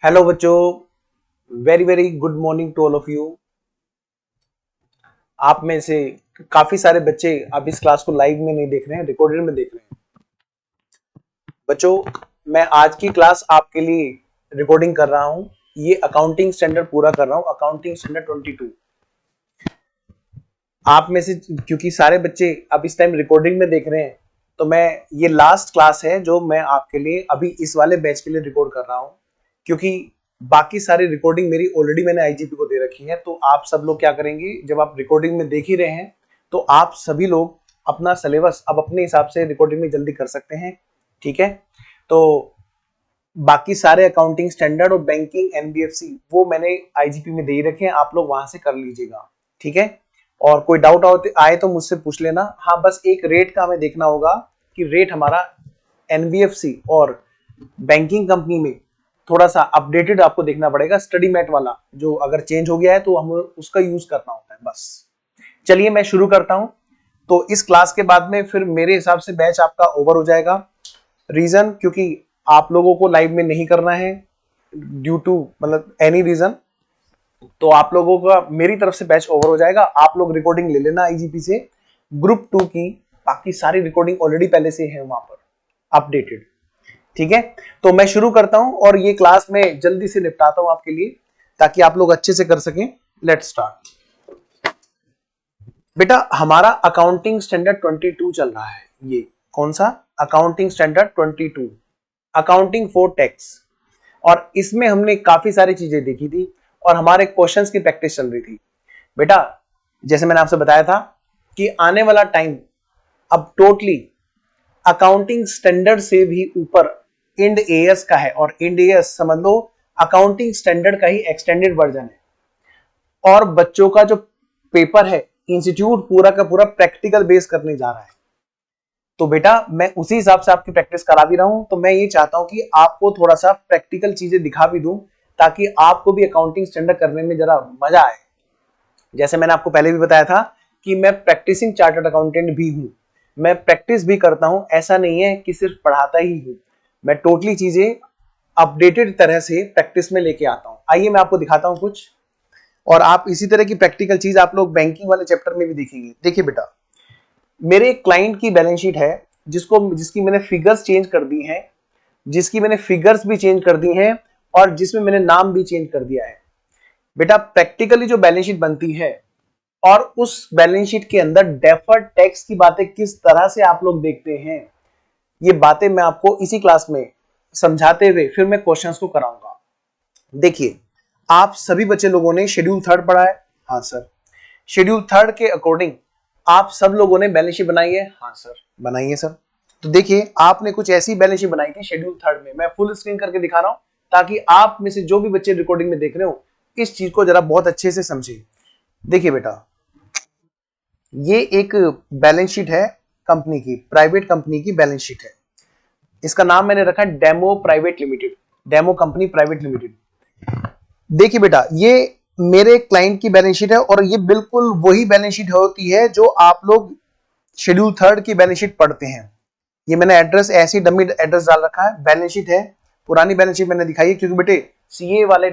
Hello बच्चों, very very good morning to all of you. आप में से काफी सारे बच्चे अब इस क्लास को लाइव में नहीं देख रहे हैं, रिकॉर्डेड में देख रहे हैं। बच्चों, मैं आज की क्लास आपके लिए रिकॉर्डिंग कर रहा हूं। ये अकाउंटिंग स्टैंडर्ड पूरा कर रहा हूं, अकाउंटिंग स्टैंडर्ड 22। आप में से क्योंकि सारे बच्चे अब इस टाइम रिकॉर्डिंग में देख रहे हैं, तो मैं ये लास्ट क्लास है जो मैं आपके लिए अभी इस वाले बैच के लिए रिकॉर्ड कर रहा हूं, क्योंकि बाकी सारी रिकॉर्डिंग मेरी ऑलरेडी मैंने आईजीपी को दे रखी है। तो आप सब लोग क्या करेंगे, जब आप रिकॉर्डिंग में देख ही रहे हैं तो आप सभी लोग अपना सिलेबस अब अपने हिसाब से रिकॉर्डिंग में जल्दी कर सकते हैं। ठीक है, तो बाकी सारे अकाउंटिंग स्टैंडर्ड और बैंकिंग एनबीएफसी वो मैंने आईजीपी में दे ही रखे हैं, आप लोग वहां से कर लीजिएगा। ठीक है, और कोई डाउट आए तो मुझसे पूछ लेना। हाँ, बस एक रेट का हमें देखना होगा कि रेट हमारा एनबीएफसी और बैंकिंग कंपनी में थोड़ा सा अपडेटेड आपको देखना पड़ेगा। स्टडी मैट वाला जो अगर चेंज हो गया है तो हम उसका यूज करना होता है बस। चलिए मैं शुरू करता हूं। तो इस क्लास के बाद में फिर मेरे हिसाब से बैच आपका ओवर हो जाएगा। रीजन क्योंकि आप लोगों को लाइव में नहीं करना है ड्यू टू मतलब एनी रीजन, तो आप लोगों का मेरी तरफ से बैच ओवर हो जाएगा। आप लोग रिकॉर्डिंग ले लेना आईजीपी से, ग्रुप 2 की बाकी सारी रिकॉर्डिंग ऑलरेडी पहले से है वहां पर अपडेटेड। ठीक है, तो मैं शुरू करता हूं और ये क्लास में जल्दी से निपटाता हूं आपके लिए ताकि आप लोग अच्छे से कर सकें। Let's start. बेटा, हमारा अकाउंटिंग स्टैंडर्ड 22 चल रहा है। ये कौन सा? Accounting standard 22, accounting for tax. और इसमें हमने काफी सारी चीजें देखी थी और हमारे क्वेश्चंस की प्रैक्टिस चल रही थी। बेटा, जैसे मैंने आपसे बताया था कि आने वाला टाइम अब टोटली अकाउंटिंग स्टैंडर्ड से भी ऊपर इंड एएस का है, और इंड एएस समझ लो अकाउंटिंग स्टैंडर्ड का ही एक्सटेंडेड वर्जन है। और बच्चों का जो पेपर है, इंस्टीट्यूट पूरा का पूरा प्रैक्टिकल बेस करने जा रहा है। तो बेटा, मैं उसी हिसाब से आपकी प्रैक्टिस करा भी रहा हूं। तो मैं ये चाहता हूं कि आपको थोड़ा सा प्रैक्टिकल चीजें दिखा भी दूं ताकि आपको भी अकाउंटिंग स्टैंडर्ड करने में जरा मजा आए। जैसे मैंने आपको पहले भी बताया था कि मैं प्रैक्टिसिंग चार्टर्ड अकाउंटेंट भी हूं, मैं प्रैक्टिस भी करता हूं। ऐसा नहीं है कि सिर्फ पढ़ाता ही हूं, मैं टोटली चीजें अपडेटेड तरह से प्रैक्टिस में लेके आता हूं। आइए मैं आपको दिखाता हूं कुछ, और आप इसी तरह की प्रैक्टिकल चीज आप लोग बैंकिंग वाले चैप्टर में भी देखेंगे। देखिए बेटा, मेरे एक क्लाइंट की बैलेंस शीट है जिसकी मैंने फिगर्स चेंज कर दी हैं, जिसकी मैंने फिगर्स भी चेंज कर दी हैं, और जिसमें मैंने नाम भी चेंज कर दिया है। बेटा, प्रैक्टिकली जो बैलेंस शीट बनती है और उस बैलेंस शीट के अंदर डेफर्ड टैक्स की बातें किस तरह से आप लोग देखते हैं, ये बातें मैं आपको इसी क्लास में समझाते हुए फिर मैं क्वेश्चंस को कराऊंगा। देखिए, आप सभी बच्चे लोगों ने शेड्यूल 3 पढ़ा है? हाँ सर। शेड्यूल 3 के अकॉर्डिंग आप सब लोगों ने बैलेंस शीट बनाई है? हाँ सर, बनाई है सर। तो देखिए, आपने कुछ ऐसी बैलेंस शीट बनाई थी शेड्यूल 3 में। मैं फुल स्क्रीन करके दिखा रहा हूं ताकि आप में से जो भी बच्चे रिकॉर्डिंग में देख रहे हो इस चीज को जरा बहुत अच्छे से समझे। देखिए बेटा, ये एक बैलेंस शीट है कंपनी की, प्राइवेट कंपनी की बैलेंस शीट है। इसका नाम मैंने रखा है demo private limited, demo company private limited. देखिए बेटा, ये मेरे क्लाइंट की बैलेंस शीट है और ये बिल्कुल वही बैलेंस शीट होती है जो आप लोग शेड्यूल 3 की बैलेंस शीट पढ़ते हैं। ये मैंने एड्रेस ऐसी डमी एड्रेस डाल रखा है, बैलेंस शीट है। पुरानी बैलेंस शीट मैंने दिखाई है क्योंकि बेटे सीए वाले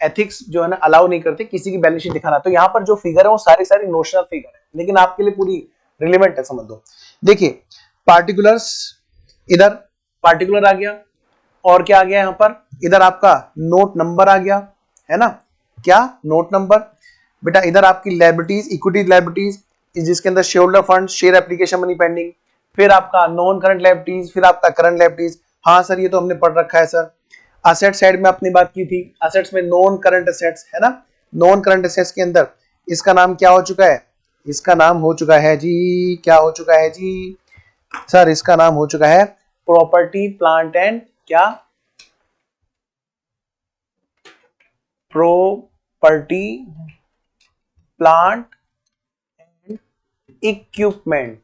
एथिक्स जो है ना अलाउ नहीं करते किसी की बैलेंस शीट दिखाना। तो यहाँ पर जो फिगर है वो सारी सारी नोशनल फिगर है, लेकिन आपके लिए पूरी रिलेवेंट है, समझ लो। देखिए, पार्टिकुलर्स, इधर पार्टिकुलर आ गया, और क्या आ गया यहाँ पर, इधर आपका नोट नंबर आ गया, है ना? क्या? Note number. बेटा, इधर आपकी लायबिलिटीज, इक्विटी लायबिलिटीज, जिसके अंदर share holder fund, share application money pending, फिर आपका नॉन करंट लायबिलिटीज, फिर आपका करंट लायबिलिटीज। हाँ सर, ये तो हमने पढ़ रखा है सर। असेट साइड में अपनी बात की थी, असेट्स में नॉन करंट असेट्स, है ना? नॉन करंट असेट्स के अंदर इसका नाम क्या हो चुका है? इसका नाम हो चुका है जी, क्या हो चुका है जी सर? इसका नाम हो चुका है प्रॉपर्टी प्लांट एंड क्या? Property plant and equipment.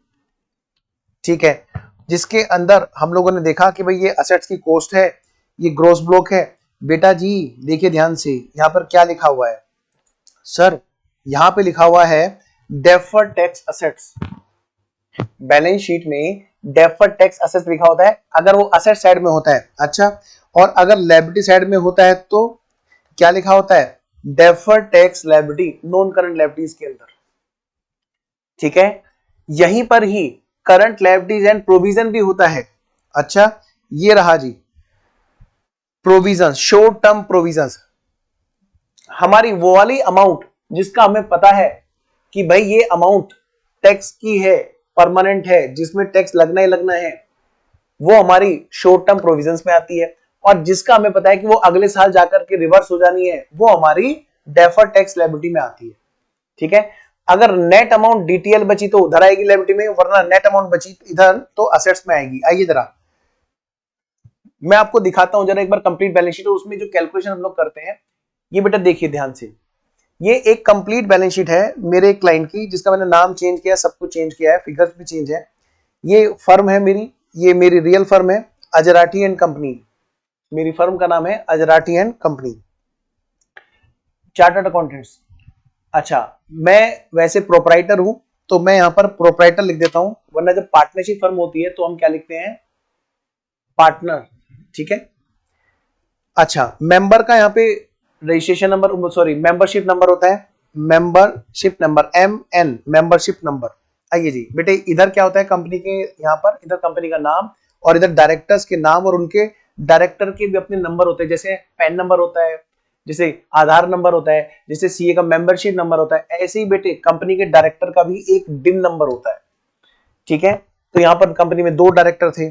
ठीक है, जिसके अंदर हम लोगों ने देखा कि भाई ये असेट्स की कॉस्ट है, ये ग्रोस ब्लॉक है। बेटा जी देखिए ध्यान से, यहाँ पर क्या लिखा हुआ है सर? यहाँ पे लिखा हुआ है deferred tax assets. Balance sheet में डेफर्ड टैक्स असेट्स लिखा होता है अगर वो असेट साइड में होता है। अच्छा, और अगर लायबिलिटी साइड में होता है तो क्या लिखा होता है? Deferred tax liability, non current liabilities के अंदर। ठीक है, यहीं पर ही करंट लायबिलिटीज एंड प्रोविजन भी होता है। अच्छा, ये रहा जी प्रोविजन, शॉर्ट टर्म प्रोविजन, हमारी वो वाली अमाउंट जिसका हमें पता है कि भाई ये अमाउंट टैक्स की है, परमानेंट है, जिसमें टैक्स लगना ही लगना है, वो हमारी शॉर्ट टर्म प्रोविजंस में आती है। और जिसका हमें पता है कि वो अगले साल जाकर के रिवर्स हो जानी है, वो हमारी डेफर्ड टैक्स लायबिलिटी में आती है। ठीक है, अगर नेट अमाउंट डीटीएल बची तो उधर आएगी लायबिलिटी में, वरना नेट अमाउंट बची इधर तो असेट्स में आएगी। आइए जरा मैं आपको दिखाता हूं जरा एक बार कंप्लीट बैलेंस शीट, उसमें जो कैलकुलेशन हम लोग करते हैं, ये बेटा देखिए ध्यान से। ये एक कंप्लीट बैलेंस शीट है मेरे क्लाइंट की, जिसका मैंने नाम चेंज किया, सब कुछ चेंज किया है, फिगर्स भी चेंज है। ये फर्म है मेरी, ये मेरी रियल फर्म है, अजराटी एंड कंपनी। मेरी फर्म का नाम है अजराटी एंड कंपनी, चार्टर्ड अकाउंटेंट्स। अच्छा, मैं वैसे प्रोपराइटर हूं तो मैं यहां पर प्रोपराइटर लिख देता हूं, वरना जब पार्टनरशिप फर्म होती है तो हम क्या लिखते हैं? पार्टनर। ठीक है, अच्छा, मेंबर का यहाँ पे registration number, sorry membership number होता है, membership number MN, membership number. आइए जी बेटे, इधर क्या होता है कंपनी के, यहाँ पर इधर कंपनी का नाम और इधर डायरेक्टर्स के नाम और उनके डायरेक्टर के भी अपने नंबर होते हैं, जैसे पैन नंबर होता है, जैसे आधार नंबर होता है, जैसे सीए का मेंबरशिप नंबर होता है, ऐसे ही बेटे कंपनी के डायरेक्टर का भी एक डिन नंबर होता है। ठीक है, तो यहाँ पर कंपनी में 2 डायरेक्टर थे,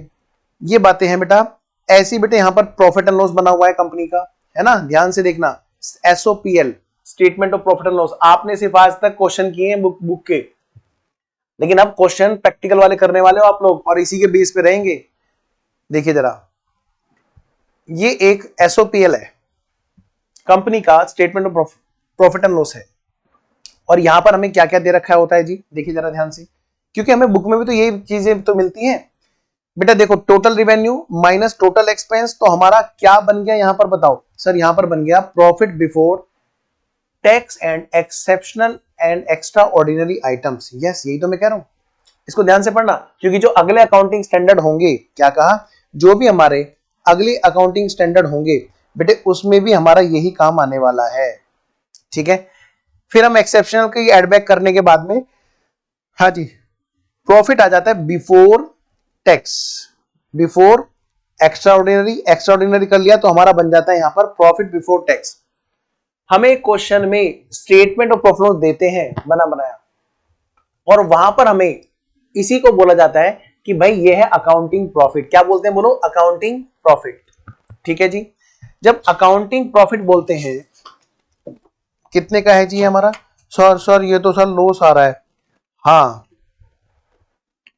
ये बातें हैं बेटा। ऐसी बेटे यहाँ पर प्रॉफिट एंड लॉस बना हुआ है कंपनी का, है ना, ध्यान से देखना। SOPL, statement of profit and loss, आपने सिर्फ आज तक क्वेश्चन किए हैं बुक के, लेकिन अब क्वेश्चन प्रैक्टिकल वाले करने वाले हो आप लोग, और इसी के बेस पे रहेंगे। देखिए जरा, ये एक SOPL है, कंपनी का statement of profit and loss है। और यहां पर हमें क्या क्या दे रखा होता है जी, देखिए जरा ध्यान से, क्योंकि हमें बुक में भी तो ये चीजें तो मिलती हैं बेटा। देखो, total revenue minus total expense, तो हमारा क्या बन गया यहां पर बताओ सर? यहां पर बन गया profit before tax and exceptional and extra ordinary items. Yes, यही तो मैं कह रहा हूं, इसको ध्यान से पढ़ना, क्योंकि जो अगले अकाउंटिंग स्टैंडर्ड होंगे, क्या कहा, जो भी हमारे अगले अकाउंटिंग स्टैंडर्ड होंगे बेटे, उसमें भी हमारा यही काम आने वाला है। ठीक है, फिर हम एक्सेप्शनल की एड बैक करने के बाद में, हाँ जी, प्रॉफिट आ जाता है before tax, before extraordinary, extraordinary कर लिया तो हमारा बन जाता है यहां पर प्रॉफिट बिफोर टैक्स। हमें क्वेश्चन में स्टेटमेंट ऑफ प्रॉफिट लॉस देते हैं बना बनाया, और वहां पर हमें इसी को बोला जाता है कि भाई ये है अकाउंटिंग प्रॉफिट। क्या बोलते हैं, बोलो, अकाउंटिंग प्रॉफिट। ठीक है जी, जब अकाउंटिंग प्रॉफिट बोलते हैं, कितने का है जी हमारा? सर ये तो सर लॉस आ रहा है। हाँ,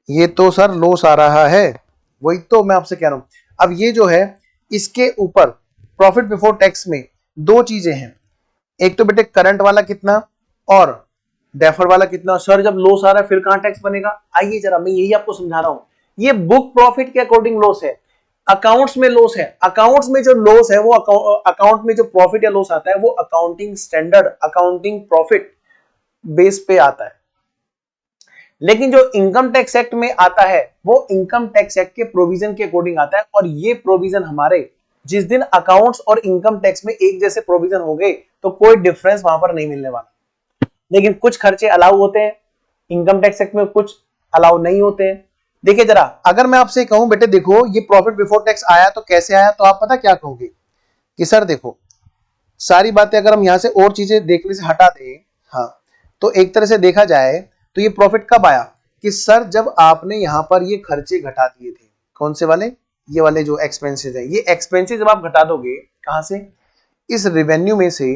ये तो सर लॉस आ रहा है, वही तो मैं आपसे कह रहा हूं। अब ये जो है, इसके ऊपर प्रॉफिट बिफोर टैक्स में 2 चीजें हैं, एक तो बेटे करंट वाला कितना और डेफर्ड वाला कितना। सर जब लॉस आ रहा है फिर कहां टैक्स बनेगा? आइए जरा, मैं यही आपको समझा रहा हूं, ये बुक प्रॉफिट के अकॉर्डिंग लॉस है, अकाउंट्स में लॉस है। अकाउंट्स में जो लॉस है वो अकाउंट में जो प्रॉफिट या लॉस आता है वो accounting standard, accounting profit base पे आता है। लेकिन जो इनकम टैक्स एक्ट में आता है वो इनकम टैक्स एक्ट के प्रोविजन के अकॉर्डिंग आता है, और ये प्रोविजन हमारे, जिस दिन अकाउंट्स और इनकम टैक्स में एक जैसे प्रोविजन हो गए तो कोई डिफरेंस वहां पर नहीं मिलने वाला। लेकिन कुछ खर्चे अलाउ होते हैं इनकम टैक्स एक्ट में, कुछ अलाउ नहीं होते हैं। देखिए जरा, अगर मैं आपसे कहूं बेटे देखो ये प्रॉफिट बिफोर टैक्स आया तो कैसे आया, तो आप पता क्या कहोगे कि सर देखो, सारी बातें अगर हम यहां से और चीजें देखने से हटा दें, हाँ, तो एक तरह से देखा जाए तो ये प्रॉफिट कब आया कि सर जब आपने यहां पर ये खर्चे घटा दिए थे। कौन से वाले? ये वाले जो एक्सपेंसेस है, ये एक्सपेंसेस जब आप घटा दोगे कहां से? इस रेवेन्यू में से,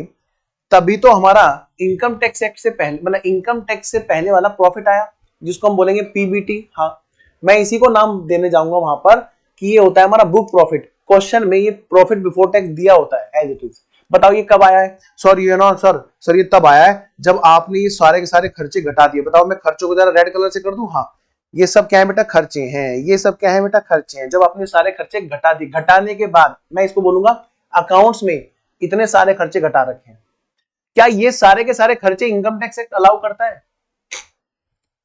तभी तो हमारा इनकम टैक्स एक्ट से पहले, मतलब इनकम टैक्स से पहले वाला प्रॉफिट आया, जिसको हम बोलेंगे PBT। हाँ, मैं इसी को नाम देने जाऊंगा वहां पर कि ये होता है हमारा बुक प्रॉफिट। क्वेश्चन में ये प्रॉफिट बिफोर टैक्स दिया होता है एज इट इज। बताओ ये कब आया है? सर ये ना सर ये तब आया है जब आपने ये सारे के सारे खर्चे घटा दिए। बताओ मैं खर्चों को जरा रेड कलर से कर दूं। हाँ, ये सब क्या है बेटा? खर्चे हैं। ये सब क्या है बेटा? खर्चे हैं। जब आपने सारे खर्चे घटा दिए, घटाने के बाद मैं इसको बोलूंगा अकाउंट्स में इतने सारे खर्चे घटा रखे हैं। क्या ये सारे के सारे खर्चे इनकम टैक्स एक्ट अलाउ करता है?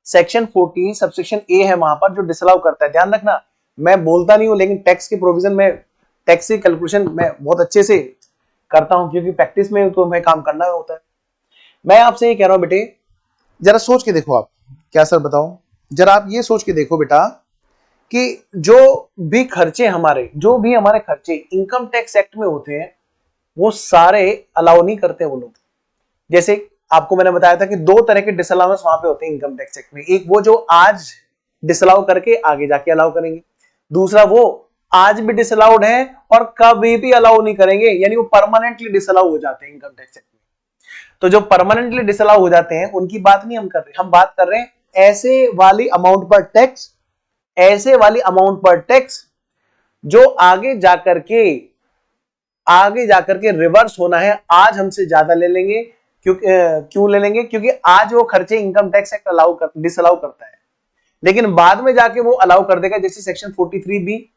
सेक्शन 40 सबसेक्शन ए है वहां पर जो डिसअलाउ करता है। ध्यान रखना, मैं बोलता नहीं हूं लेकिन टैक्स के प्रोविजन में, टैक्स की कैलकुलेशन मैं बहुत अच्छे से करता हूं क्योंकि प्रैक्टिस में तो मैं काम करना होता है। मैं आपसे ये कह रहा हूं बेटे, जरा सोच के देखो आप। क्या सर बताओ? जरा आप ये सोच के देखो बेटा कि जो भी खर्चे हमारे, जो भी हमारे खर्चे इनकम टैक्स एक्ट में होते हैं वो सारे अलाउ नहीं करते वो लोग। जैसे आपको मैंने बताया था कि दो तरह के डिसअलाउंस वहां पे होते हैं इनकम टैक्स एक्ट में। एक वो जो आज डिसअलाउ करके आगे जाके अलाउ करेंगे, दूसरा वो आज भी डिसअलाउड है और कभी भी अलाउ नहीं करेंगे, यानी वो परमानेंटली डिसअलाउ हो जाते हैं इनकम टैक्स एक्ट में। तो जो परमानेंटली डिसअलाउ हो जाते हैं उनकी बात नहीं हम कर रहे, हम बात कर रहे हैं ऐसे वाली अमाउंट पर टैक्स, ऐसे वाली अमाउंट पर टैक्स जो आगे जाकर के रिवर्स होना है। आज हमसे ज्यादा ले लेंगे, क्यों ले लेंगे? क्योंकि आज वो खर्चे इनकम टैक्स एक्ट डिसअलाउ करता है, लेकिन बाद में जाके वो अलाउ कर देगा, जैसे सेक्शन 43 बी।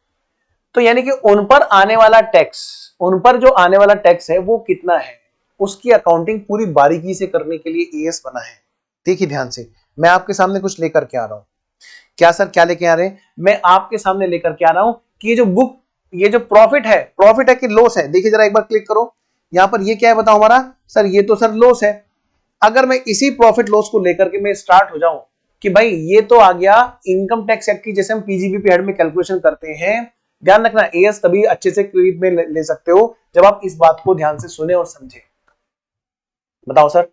तो यानी कि उन पर आने वाला टैक्स, उन पर जो आने वाला टैक्स है वो कितना है, उसकी अकाउंटिंग पूरी बारीकी से करने के लिए एएस बना है। देखिए ध्यान से, मैं आपके सामने कुछ लेकर के आ रहा हूं। क्या सर, क्या लेके आ रहे हैं? मैं आपके सामने लेकर के आ रहा हूं कि ये जो बुक, ये जो प्रॉफिट है कि लॉस है? देखिए जरा एक बार क्लिक करो, यहां पर ये क्या है बताओ हमारा? सर ये तो सर लॉस है। अगर मैं इसी प्रॉफिट लॉस को लेकर के मैं स्टार्ट हो जाऊं कि भाई ये तो आ गया इनकम टैक्स एक्ट की, जैसे हम पीजीबीपी हेड में कैलकुलेशन करते हैं। ध्यान रखना, एएस तभी अच्छे से क्लिप में ले सकते हो जब आप इस बात को ध्यान से सुने और समझे। बताओ सर,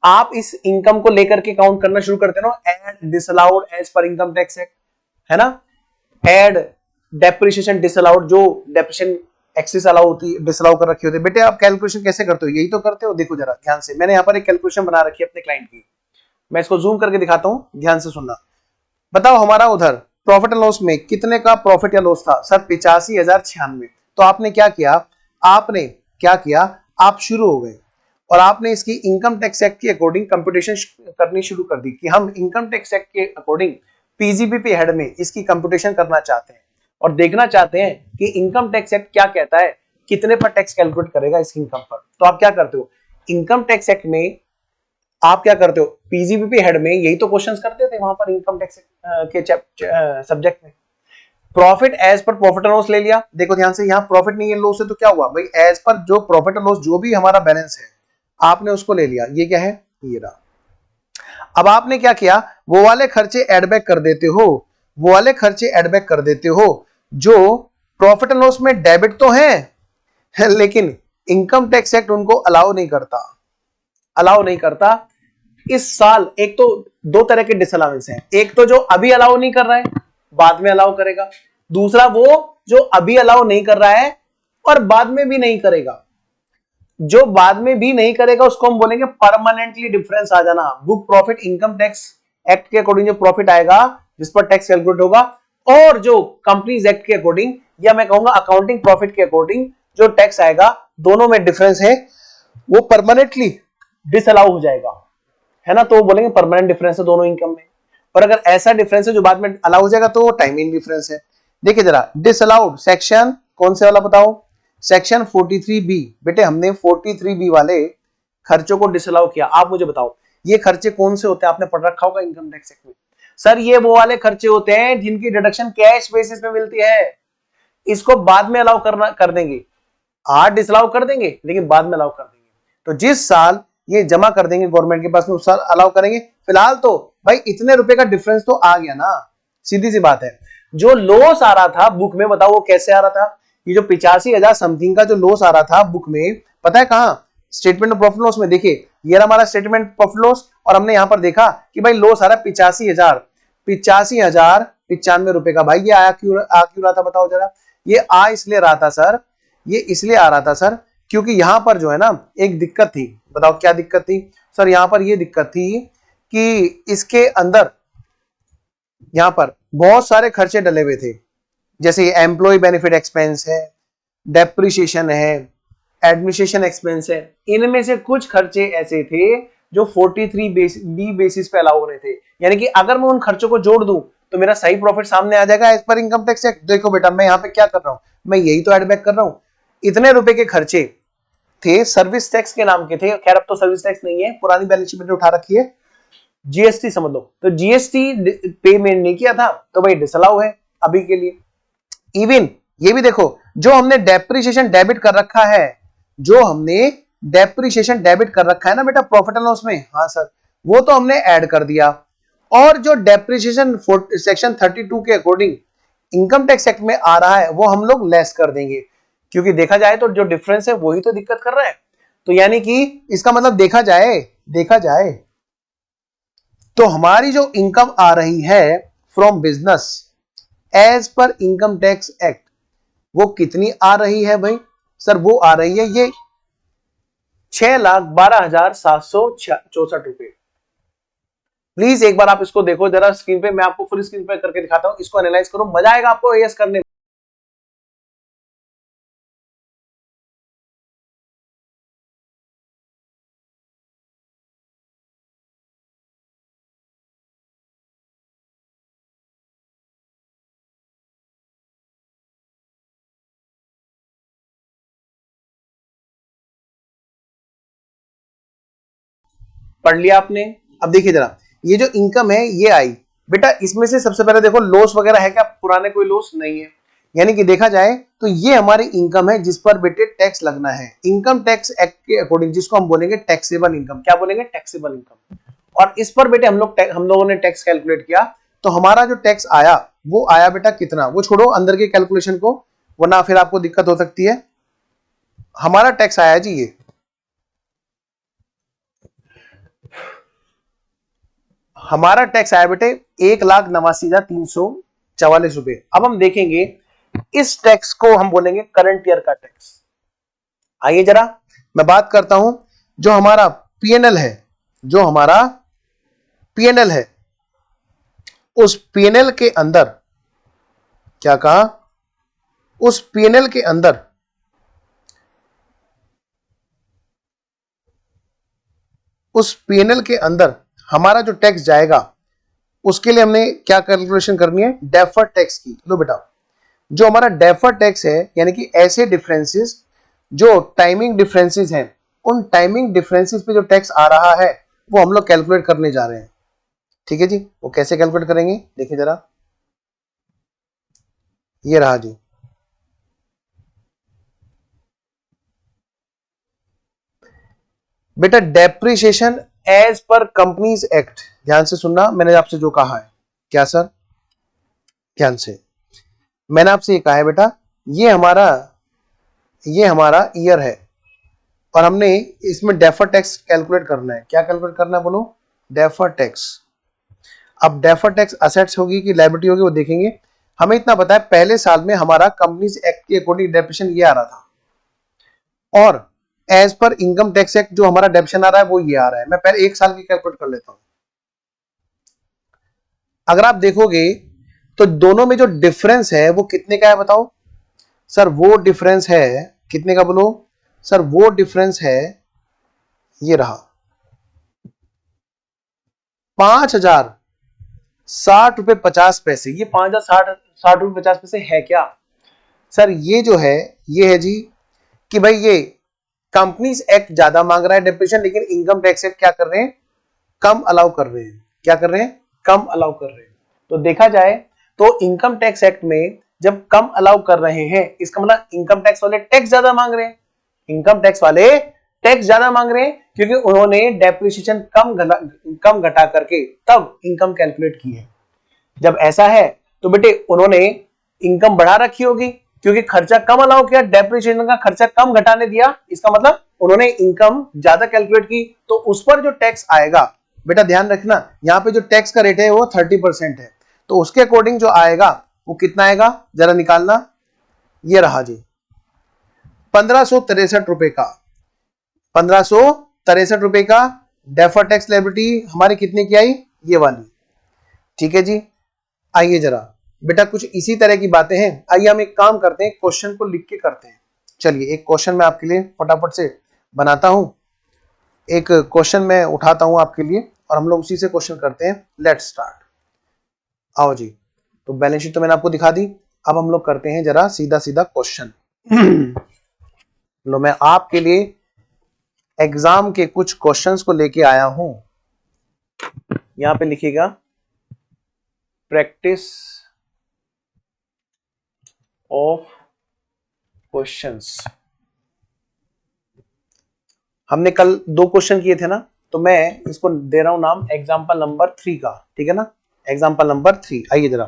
आप इस इनकम को लेकर के काउंट करना शुरू करते हो, add disallowed as per income tax act, है ना? एड डेप्रिसिएशन डिसअलाउड, जो डेप्रिसिएशन एक्सेस अलाउ होती है, डिसअलाउ कर रखी होती है। बेटे आप कैलकुलेशन कैसे करते हो? यही तो करते हो। देखो जरा ध्यान से, मैंने यहाँ पर एक कैलकुलेशन बना रखी है अपने क्लाइंट की, मैं इसको जूम करके दिखाता हूं, ध्यान से सुनना। बताओ हमारा उधर प्रॉफिट एंड लॉस में कितने का प्रॉफिट या लॉस था? सर 85,096। तो आपने क्या किया? आपने क्या किया? आप शुरू हो गए और आपने इसकी इनकम टैक्स एक्ट के अकॉर्डिंग कंप्यूटेशन करनी शुरू कर दी कि हम इनकम टैक्स एक्ट के अकॉर्डिंग पीजीबीपी हेड में इसकी कंप्यूटेशन करना चाहते हैं और देखना चाहते हैं कि इनकम टैक्स एक्ट क्या कहता है, कितने पर टैक्स कैलकुलेट करेगा इस इनकम पर। तो आप क्या करते हो? इनकम टैक्स एक्ट में आप क्या करते हो? पीजीबीपी हेड में यही तो क्वेश्चंस करते थे वहां पर इनकम टैक्स के सब्जेक्ट में। Profit as per profit and loss ले लिया। देखो ध्यान से, यहाँ प्रॉफिट नहीं है, लॉस है, तो क्या हुआ भाई? एज पर जो प्रॉफिट एंड लॉस जो भी हमारा बैलेंस है आपने उसको ले लिया। ये क्या है? ये रहा। अब आपने क्या किया? वो वाले खर्चे एड बैक कर देते हो, वो वाले खर्चे एड बैक कर देते हो जो प्रॉफिट एंड लॉस में डेबिट तो है लेकिन इनकम टैक्स एक्ट उनको अलाउ नहीं करता, अलाउ नहीं करता। इस साल एक तो दो तरह के डिसअलाउंस हैं, एक तो जो अभी अलाउ नहीं कर रहा है, बाद में अलाउ करेगा। दूसरा वो जो अभी अलाउ नहीं कर रहा है और बाद में भी नहीं करेगा। जो बाद में भी नहीं करेगा उसको हम बोलेंगे परमानेंटली डिफरेंस आ जाना। Book profit income tax act के अकॉर्डिंग जो प्रॉफिट आएगा जिस पर टैक्स कैलकुलेट होगा, और जो कंपनीज एक्ट के अकॉर्डिंग या मैं कहूंगा अकाउंटिंग प्रॉफिट के अकॉर्डिंग जो टैक्स आएगा, दोनों में डिफरेंस है, वो परमानेंटली डिसअलाउ हो जाएगा, है ना? तो बोलेंगे परमानेंट डिफरेंस है दोनों इनकम में। और अगर ऐसा डिफरेंस है जो बाद में अलाउ हो जाएगा तो टाइमिंग डिफरेंस है। देखिए जरा, डिसअलाउड सेक्शन कौन से वाला बताओ? Section 43B। बेटे हमने 43B वाले खर्चों को डिसअलाउ किया। आप मुझे बताओ ये खर्चे कौन से होते हैं? आपने पढ़ रखा होगा इनकम टैक्स एक्ट में। सर ये वो वाले खर्चे होते हैं जिनकी डिडक्शन कैश बेसिस पे मिलती है, इसको बाद में अलाउ कर देंगे। आज डिसअलाउ कर देंगे लेकिन बाद में अलाउ कर देंगे। तो जिस साल ये जमा कर देंगे गवर्नमेंट के पास में उस साल अलाउ करेंगे। फिलहाल तो भाई इतने रुपए का डिफरेंस तो आ गया ना, सीधी सी बात है। जो लॉस आ रहा था बुक में, बताओ वो कैसे आ रहा था? ये जो 85,000 समथिंग का जो लॉस आ रहा था बुक में, पता है कहां? स्टेटमेंट ऑफ प्रॉफिट लॉस में। देखिए ये रहा हमारा स्टेटमेंट प्रॉफिट लॉस, और हमने यहां पर देखा कि भाई लॉस आ रहा है 85,095 रुपए का। भाई ये आ क्यों रहा था बताओ जरा? ये आ इसलिए रहा था सर, ये इसलिए आ रहा था सर क्योंकि यहां पर जो है ना एक दिक्कत थी। बताओ क्या दिक्कत थी? सर यहां पर ये दिक्कत थी कि इसके अंदर यहां पर बहुत सारे खर्चे डले हुए थे, जैसे एम्प्लॉय बेनिफिट एक्सपेंस है, डेप्रिसिएशन है, एडमिनिस्ट्रेशन एक्सपेंस है। इनमें से कुछ खर्चे ऐसे थे जो 43B बेसिस पे अलाउ हो रहे थे। यानी कि अगर मैं उन खर्चों को जोड़ दूं तो मेरा सही प्रॉफिट सामने आ जाएगा as per income tax act. देखो बेटा मैं यहाँ पे क्या कर रहा हूं, मैं यही तो एड बैक कर रहा हूं। इतने रुपए के खर्चे थे, सर्विस टैक्स के नाम के थे। खैर अब तो सर्विस टैक्स नहीं है, पुरानी बैलेंस शीट में उठा रखी है। जीएसटी समझ लो, तो जीएसटी पेमेंट नहीं किया था तो भाई डिसअलाउ है अभी के लिए। इवन ये भी देखो, जो हमने डेप्रिसिएशन डेबिट कर रखा है, जो हमने डेप्रिसिएशन डेबिट कर रखा है ना बेटा प्रॉफिट एंड लॉस में, हाँ सर, वो तो हमने ऐड कर दिया। और जो डेप्रिसिएशन सेक्शन 32 के अकॉर्डिंग इनकम टैक्स एक्ट में आ रहा है वो हम लोग लेस कर देंगे, क्योंकि देखा जाए तो जो डिफरेंस है वही तो दिक्कत कर रहा है। तो यानी कि इसका मतलब देखा जाए तो हमारी जो इनकम आ रही है from business as per income tax act, वो कितनी आ रही है भाई? सर वो आ रही है ये 6,12,764 रुपए। प्लीज एक बार आप इसको देखो जरा स्क्रीन पे, मैं आपको फुल स्क्रीन पे करके दिखाता हूं, इसको एनालाइज करो, मजा आएगा आपको एएस करने में। पढ़ लिया आपने? अब देखिए जरा, ये जो इनकम है ये आई बेटा, इसमें से सबसे पहले देखो लॉस वगैरह है क्या? पुराने कोई लॉस नहीं है, यानी कि देखा जाए तो ये हमारी इनकम है जिस पर बेटे टैक्स लगना है इनकम टैक्स एक्ट के अकॉर्डिंग, जिसको हम बोलेंगे टैक्सेबल इनकम। क्या बोलेंगे? Taxable income. और इस पर बेटे हम लोगों ने टैक्स कैलकुलेट किया, तो हमारा जो टैक्स आया वो आया बेटा कितना, वो छोड़ो अंदर के कैलकुलेशन को, वरना फिर आपको दिक्कत हो सकती है। हमारा टैक्स आया जी ये, हमारा टैक्स आया बेटे 1,89,344 रुपए। अब हम देखेंगे इस टैक्स को हम बोलेंगे करंट ईयर का टैक्स। आइए जरा मैं बात करता हूं, जो हमारा पीएनएल है, जो हमारा पीएनएल है, उस पीएनएल के अंदर क्या कहा, उस पीएनएल के अंदर उस पीएनएल के अंदर हमारा जो टैक्स जाएगा उसके लिए हमने क्या कैलकुलेशन करनी है? डेफर्ड टैक्स की। लो बेटा, जो हमारा डेफर्ड टैक्स है, यानी कि ऐसे डिफरेंसेस जो टाइमिंग डिफरेंसेस हैं, उन टाइमिंग डिफरेंसेस पे जो टैक्स आ रहा है वो हम लोग कैलकुलेट करने जा रहे हैं। ठीक है जी, वो कैसे कैलकुलेट करेंगे देखिए जरा, ये रहा जी। बेटा depreciation as per companies act, ध्यान से सुनना मैंने आपसे जो कहा है। क्या सर? ध्यान से, मैंने आपसे ये कहा है बेटा, ये हमारा ईयर है और हमने इसमें डेफर टैक्स कैलकुलेट करना है। क्या कैलकुलेट करना है बोलो? Defer tax. अब डेफर टैक्स असेट्स होगी कि लायबिलिटी होगी वो देखेंगे। हमें इतना पता है पहले साल में हमारा कंपनीज एक्ट के अकॉर्डिंग डेप्रिसिएशन ये आ रहा था, और as per income tax act जो हमारा डेप्रिसिएशन आ रहा है वो ये आ रहा है। मैं पहले एक साल की कैलकुलेट कर लेता हूं। अगर आप देखोगे तो दोनों में जो डिफरेंस है वो कितने का है बताओ? सर वो डिफरेंस है कितने का बोलो? सर वो डिफरेंस है, ये रहा 5,060 रुपए 50 पैसे। ये 5,060 रुपए 50 पैसे है क्या? सर ये जो है ये है जी कि भाई ये कंपनीज एक्ट ज्यादा मांग रहा है डेप्रिसिएशन, लेकिन इनकम टैक्स एक्ट क्या कर रहे हैं? कम अलाउ कर रहे हैं। क्या कर रहे हैं? कम अलाउ कर रहे हैं। तो देखा जाए तो इनकम टैक्स एक्ट में जब कम अलाउ कर रहे हैं, इसका मतलब इनकम टैक्स वाले टैक्स ज्यादा मांग रहे हैं। इनकम टैक्स वाले टैक्स ज्यादा मांग रहे हैं क्योंकि उन्होंने डेप्रिसिएशन कम घटा करके तब इनकम कैलकुलेट की है। जब ऐसा है तो बेटे उन्होंने इनकम बढ़ा रखी होगी, क्योंकि खर्चा कम अलाउ किया, डेप्रिसिएशन का खर्चा कम घटाने दिया, इसका मतलब उन्होंने इनकम ज्यादा कैलकुलेट की, तो उस पर जो टैक्स आएगा बेटा ध्यान रखना, यहाँ पे जो टैक्स का रेट है वो 30% है, तो उसके अकॉर्डिंग जो आएगा वो कितना आएगा जरा निकालना। ये रहा जी 1,563 रुपए का, 1,563 रुपए का डेफर टैक्स लायबिलिटी हमारी कितने की आई? ये वाली। ठीक है जी, आइए जरा बेटा कुछ इसी तरह की बातें हैं। आइए हम एक काम करते हैं, क्वेश्चन को लिख के करते हैं। चलिए एक क्वेश्चन मैं आपके लिए फटाफट से बनाता हूं, एक क्वेश्चन मैं उठाता हूं आपके लिए और हम लोग उसी से क्वेश्चन करते हैं। Let's start. आओ जी, तो बैलेंस शीट तो मैंने आपको दिखा दी, अब हम लोग करते हैं जरा सीधा सीधा क्वेश्चन। लो मैं आपके लिए एग्जाम के कुछ क्वेश्चंस को लेके आया हूं, यहां पे लिखिएगा प्रैक्टिस ऑफ क्वेश्चंस। हमने कल 2 क्वेश्चन किए थे ना, तो मैं इसको दे रहा हूं नाम एग्जाम्पल नंबर 3 का, ठीक है ना, एग्जाम्पल नंबर 3। आइए जरा,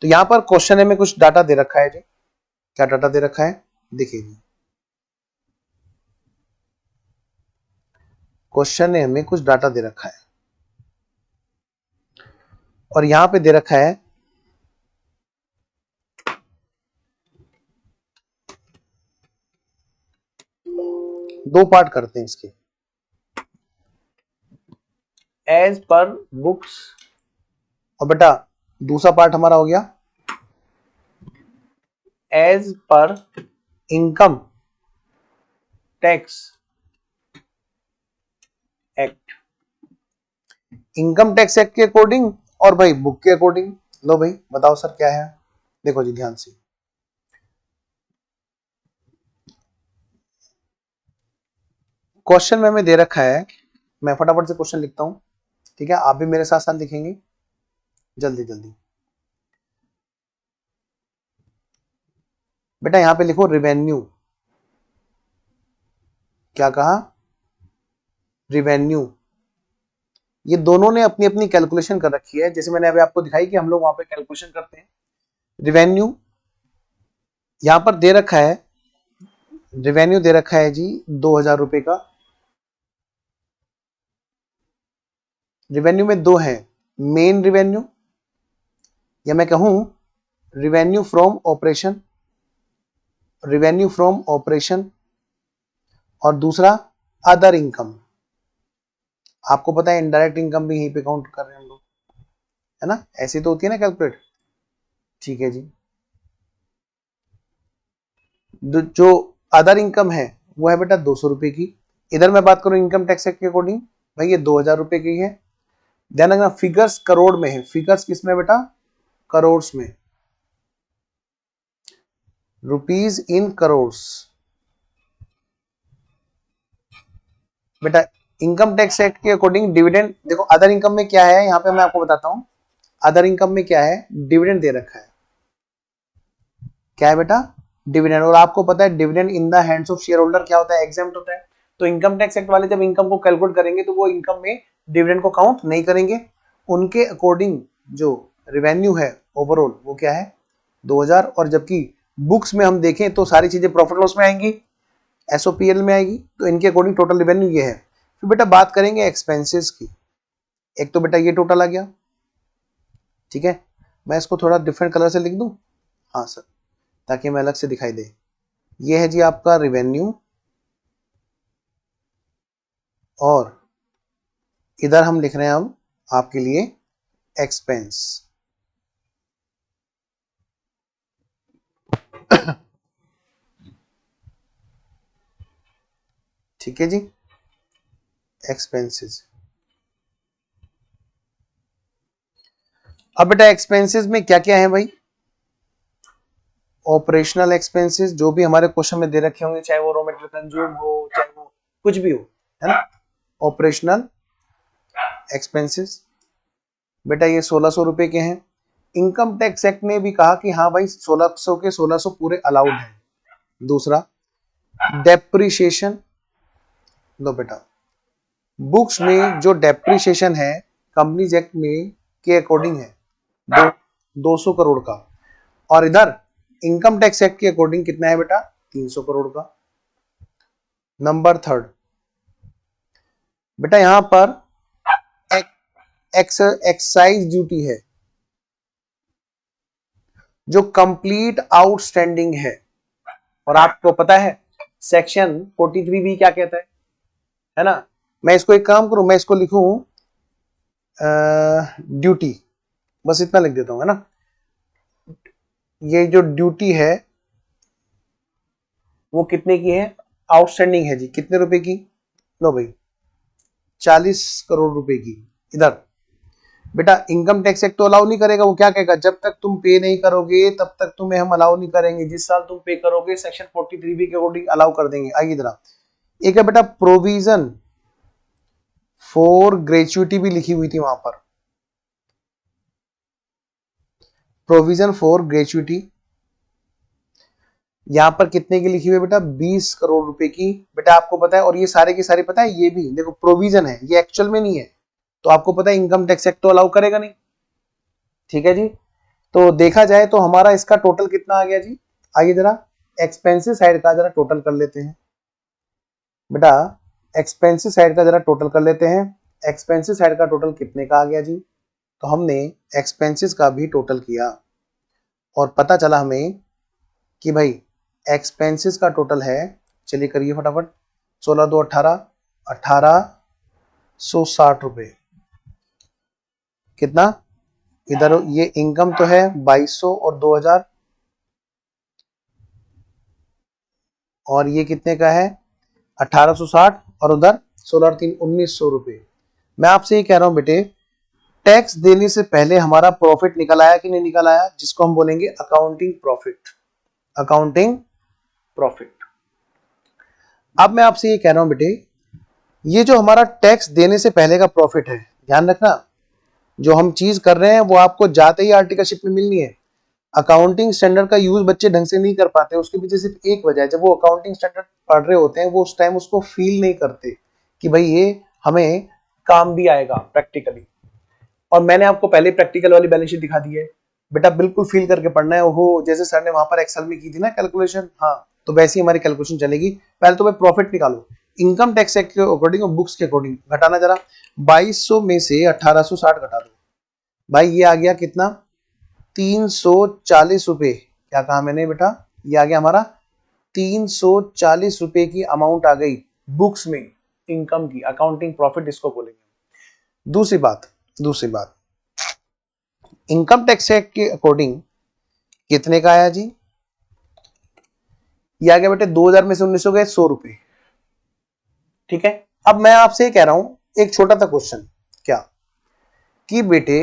तो यहां पर क्वेश्चन में कुछ डाटा दे रखा है जी। क्या डाटा दे रखा है देखिए जी, क्वेश्चन में हमें कुछ डाटा दे रखा है और यहां पे दे रखा है 2 पार्ट करते हैं इसके। एज पर बुक्स, और बेटा दूसरा पार्ट हमारा हो गया as per income tax act. Income tax act के अकॉर्डिंग और भाई बुक के अकॉर्डिंग। लो भाई बताओ सर क्या है, देखो जी ध्यान से। क्वेश्चन में हमें दे रखा है, मैं फटाफट से क्वेश्चन लिखता हूं, ठीक है, आप भी मेरे साथ साथ लिखेंगे जल्दी जल्दी। बेटा यहां पे लिखो रिवेन्यू। क्या कहा, रिवेन्यू। ये दोनों ने अपनी अपनी कैलकुलेशन कर रखी है, जैसे मैंने अभी आपको दिखाई कि हम लोग वहां पे कैलकुलेशन करते हैं। रिवेन्यू यहां पर दे रखा है, रिवेन्यू दे रखा है जी 2000 रुपए का। रिवेन्यू में 2 है, मेन रिवेन्यू या मैं कहूं revenue from operation, revenue from operation, और दूसरा अदर इनकम। आपको पता है इनडायरेक्ट इनकम भी यहीं पे काउंट कर रहे हैं हम लोग, है ना, ऐसी तो होती है ना कैलकुलेट। ठीक है जी, जो अदर इनकम है वो है बेटा 200 रुपए की। इधर मैं बात करूं इनकम टैक्स के अकॉर्डिंग, भाई ये 2000 रुपए की है। ध्यान रखना फिगर्स करोड़ में है, फिगर्स किसमें बेटा, करोड़ में, रुपीज इन करोड़। बेटा इनकम टैक्स एक्ट के अकॉर्डिंग डिविडेंड, देखो अदर इनकम में क्या है, यहां पे मैं आपको बताता हूं। अदर इनकम में क्या है, डिविडेंड दे रखा है। क्या है बेटा, डिविडेंड। और आपको पता है dividend in the hands of share holder क्या होता है, एग्जेम्प्ट होता है। तो इनकम टैक्स एक्ट वाले जब इनकम को कैलकुलेट करेंगे तो वो इनकम में डिविडेंड को काउंट नहीं करेंगे। उनके अकॉर्डिंग जो रेवेन्यू है ओवरऑल वो क्या है 2000, और जबकि बुक्स में हम देखें तो सारी चीजें प्रॉफिट लॉस में आएंगी, एसओपीएल में आएगी, तो इनके अकॉर्डिंग टोटल रेवेन्यू ये है। फिर बेटा बात करेंगे एक्सपेंसेस की। एक तो बेटा ये टोटल आ गया, ठीक है, मैं इसको थोड़ा डिफरेंट कलर से लिख दूं, हाँ सर, ताकि हमें अलग से दिखाई दे। ये है जी आपका रेवेन्यू, और इधर हम लिख रहे हैं अब आपके लिए एक्सपेंस। ठीक है जी, एक्सपेंसेस। अब बेटा एक्सपेंसेस में क्या क्या है भाई, ऑपरेशनल एक्सपेंसेस जो भी हमारे क्वेश्चन में दे रखे होंगे, चाहे वो रॉ मटेरियल कंज्यूम हो, चाहे वो कुछ भी हो, है ना, ऑपरेशनल एक्सपेंसेस। बेटा ये 1600 रुपए के हैं। इनकम टैक्स एक्ट ने भी कहा कि हाँ भाई 1600 के 1600 पूरे अलाउड हैं। दूसरा डेप्रिसिएशन, लो बेटा बुक्स में जो डेप्रिसिएशन है कंपनीज एक्ट में के अकॉर्डिंग है 200 करोड़ का, और इधर इनकम टैक्स एक्ट के अकॉर्डिंग कितना है बेटा 300 करोड़ का। नंबर 3 बेटा यहां पर एक्साइज ड्यूटी है जो कंप्लीट आउटस्टैंडिंग है। और आपको पता है सेक्शन 43B क्या कहता है ना। मैं इसको एक काम करूं, मैं इसको लिखूं ड्यूटी, बस इतना लिख देता हूं, है ना। ये जो ड्यूटी है वो कितने की है, आउटस्टैंडिंग है जी, कितने रुपए की, लो भाई 40 करोड़ रुपए की। इधर बेटा इनकम टैक्स एक्ट तो अलाउ नहीं करेगा, वो क्या कहेगा जब तक तुम पे नहीं करोगे तब तक तुम्हें हम अलाउ नहीं करेंगे, जिस साल तुम पे करोगे सेक्शन 43B के अकॉर्डिंग अलाउ कर देंगे। आइए जरा, एक है बेटा प्रोविजन फॉर ग्रेचुइटी भी लिखी हुई थी वहां पर, प्रोविजन फॉर ग्रेचुइटी, यहां पर कितने की लिखी हुई है बेटा, 20 करोड़ रुपए की। बेटा आपको पता है, और ये सारे के सारे पता है, ये भी देखो प्रोविजन है, ये एक्चुअल में नहीं है, तो आपको पता है इनकम टैक्स एक्ट तो अलाउ करेगा नहीं। ठीक है जी, तो देखा जाए तो हमारा इसका टोटल कितना आ गया जी। आइए जरा एक्सपेंसिव साइड का जरा टोटल कर लेते हैं बेटा, एक्सपेंसिव साइड का जरा टोटल कर लेते हैं। एक्सपेंसिव साइड का टोटल कितने का आ गया जी, तो हमने एक्सपेंसेस का भी टोटल किया और पता चला हमें कि भाई एक्सपेंसेस का टोटल है, चलिए करिए फटाफट, 16 दो 18, 1860 रुपए। कितना, इधर ये इनकम तो है 2200 और 2000, और ये कितने का है 1860, और उधर 16 और 3 1900 रुपए। मैं आपसे ये कह रहा हूं बेटे, टैक्स देने से पहले हमारा प्रॉफिट निकल आया कि नहीं निकल आया, जिसको हम बोलेंगे अकाउंटिंग प्रॉफिट। Accounting profit. अब मैं आपसे ये कह रहा हूं बेटे, ये जो हमारा टैक्स देने से पहले का प्रॉफिट है, ध्यान रखना, जो हम चीज कर रहे हैं वो आपको जाते ही आर्टिकलशिप में मिलनी है। अकाउंटिंग स्टैंडर्ड का यूज बच्चे ढंग से नहीं कर पाते, उसके पीछे सिर्फ एक वजह है, जब वो अकाउंटिंग स्टैंडर्ड पढ़ रहे होते हैं वो उस टाइम उसको फील नहीं करते कि भाई ये हमें काम भी आएगा प्रैक्टिकली। और मैंने आपको पहले प्रैक्टिकल वाली बैलेंस शीट दिखा दी है बेटा, बिल्कुल फील करके पढ़ना है। ओहो, जैसे सर ने वहां पर एक्सेल में की थी ना कैलकुलेशन, हाँ तो वैसी हमारी कैलकुलेशन चलेगी। पहले तो भाई प्रॉफिट निकालो, इनकम टैक्स एक्ट के अकॉर्डिंग और बुक्स के अकॉर्डिंग घटाना जरा। 2200 में से 1860 घटा दो भाई, ये आ गया कितना, 340 रुपए। क्या कहा मैंने बेटा, ये आ गया हमारा 340 रुपए की अमाउंट आ गई बुक्स में, इनकम की, अकाउंटिंग प्रॉफिट इसको बोलेंगे। दूसरी बात इनकम टैक्स एक्ट के अकॉर्डिंग कितने का आया जी, ये आ गया बेटे 2000 में से 1900 गए 100 रुपए। ठीक है, अब मैं आपसे कह रहा हूं एक छोटा सा क्वेश्चन, क्या कि बेटे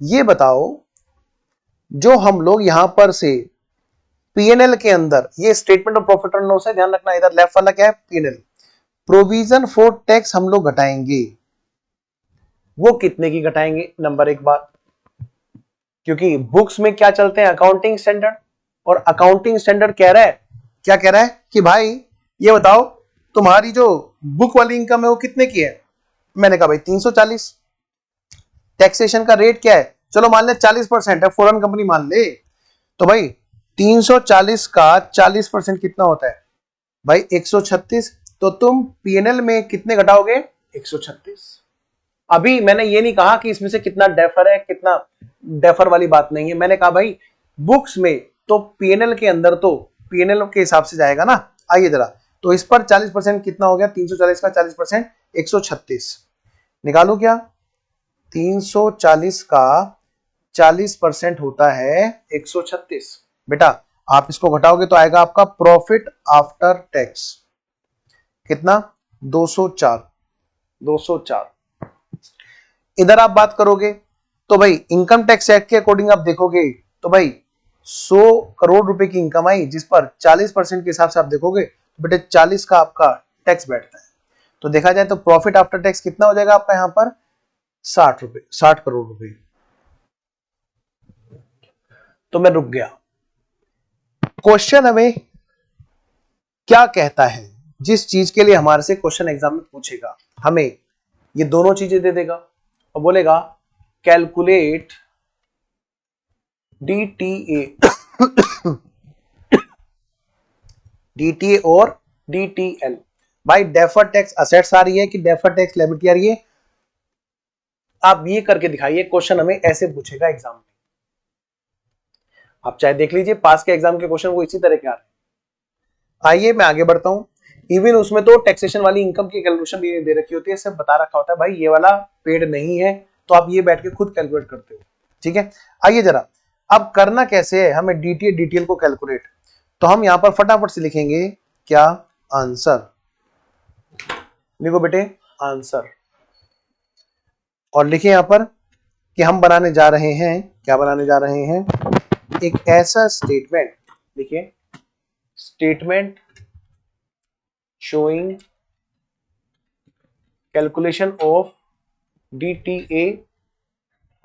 ये बताओ, जो हम लोग यहां पर से पीएनएल के अंदर, ये statement of profit and loss है, ध्यान रखना, इधर लेफ्ट वाला क्या है पीएनएल, प्रोविजन फॉर टैक्स हम लोग घटाएंगे, वो कितने की घटाएंगे, नंबर एक बात, क्योंकि बुक्स में क्या चलते हैं अकाउंटिंग स्टैंडर्ड, और अकाउंटिंग स्टैंडर्ड कह रहा है, क्या कह रहा है कि भाई ये बताओ तुम्हारी जो बुक वाली इनकम है वो कितने की है। मैंने कहा भाई 340। टैक्सेशन का रेट क्या है, चलो मान ले 40% है, फॉरेन कंपनी मान ले, तो भाई 340 का 40% कितना होता है भाई 136, तो तुम पीएनएल में कितने घटाओगे 136। अभी मैंने ये नहीं कहा कि इसमें से कितना डेफर है, कितना डेफर वाली बात नहीं है, मैंने कहा भाई बुक्स में तो पीएनएल के अंदर तो पीएनएल के हिसाब से जाएगा ना। आइए जरा, तो इस पर 40% कितना हो गया, 340 का 40% 136, निकालो क्या, 340 का 40% होता है 136। बेटा आप इसको घटाओगे तो आएगा आपका प्रॉफिट आफ्टर टैक्स, कितना 204। 204 इधर आप बात करोगे तो भाई इनकम टैक्स एक्ट के अकॉर्डिंग आप देखोगे तो भाई 100 करोड़ रुपए की इनकम आई, जिस पर 40% के हिसाब से आप देखोगे तो बेटे 40 का आपका टैक्स बैठता है। तो देखा जाए तो प्रॉफिट आफ्टर टैक्स कितना हो जाएगा आपका यहां पर 60 करोड़ रुपए। तो मैं रुक गया, क्वेश्चन हमें क्या कहता है, जिस चीज के लिए हमारे से क्वेश्चन एग्जाम में पूछेगा, हमें ये दोनों चीजें दे देगा और बोलेगा कैलकुलेट डीटीए डीटीए और डीटीएल। भाई डेफर टैक्स असेट्स आ रही है कि डेफर टैक्स लायबिलिटी आ रही है, आप ये करके दिखाइए, क्वेश्चन हमें ऐसे पूछेगा एग्जाम में। आप चाहे देख लीजिए पास के एग्जाम के क्वेश्चन वो इसी तरह के आ रहे हैं। आइए मैं आगे बढ़ता हूं, इवन उसमें तो टैक्सेशन वाली इनकम की कैलकुलेशन भी दे रखी होती है, सब बता रखा होता है भाई ये वाला पेड नहीं है, तो आप ये बैठ के खुद कैलकुलेट करते हो। ठीक है, आइए जरा, अब करना कैसे है, हमें डीटीए डीटीएल को कैलकुलेट, तो हम यहां पर फटाफट से लिखेंगे क्या, आंसर लिखो बेटे, आंसर, और लिखे यहां पर कि हम बनाने जा रहे हैं, क्या बनाने जा रहे हैं, एक ऐसा स्टेटमेंट, देखिए statement showing calculation of DTA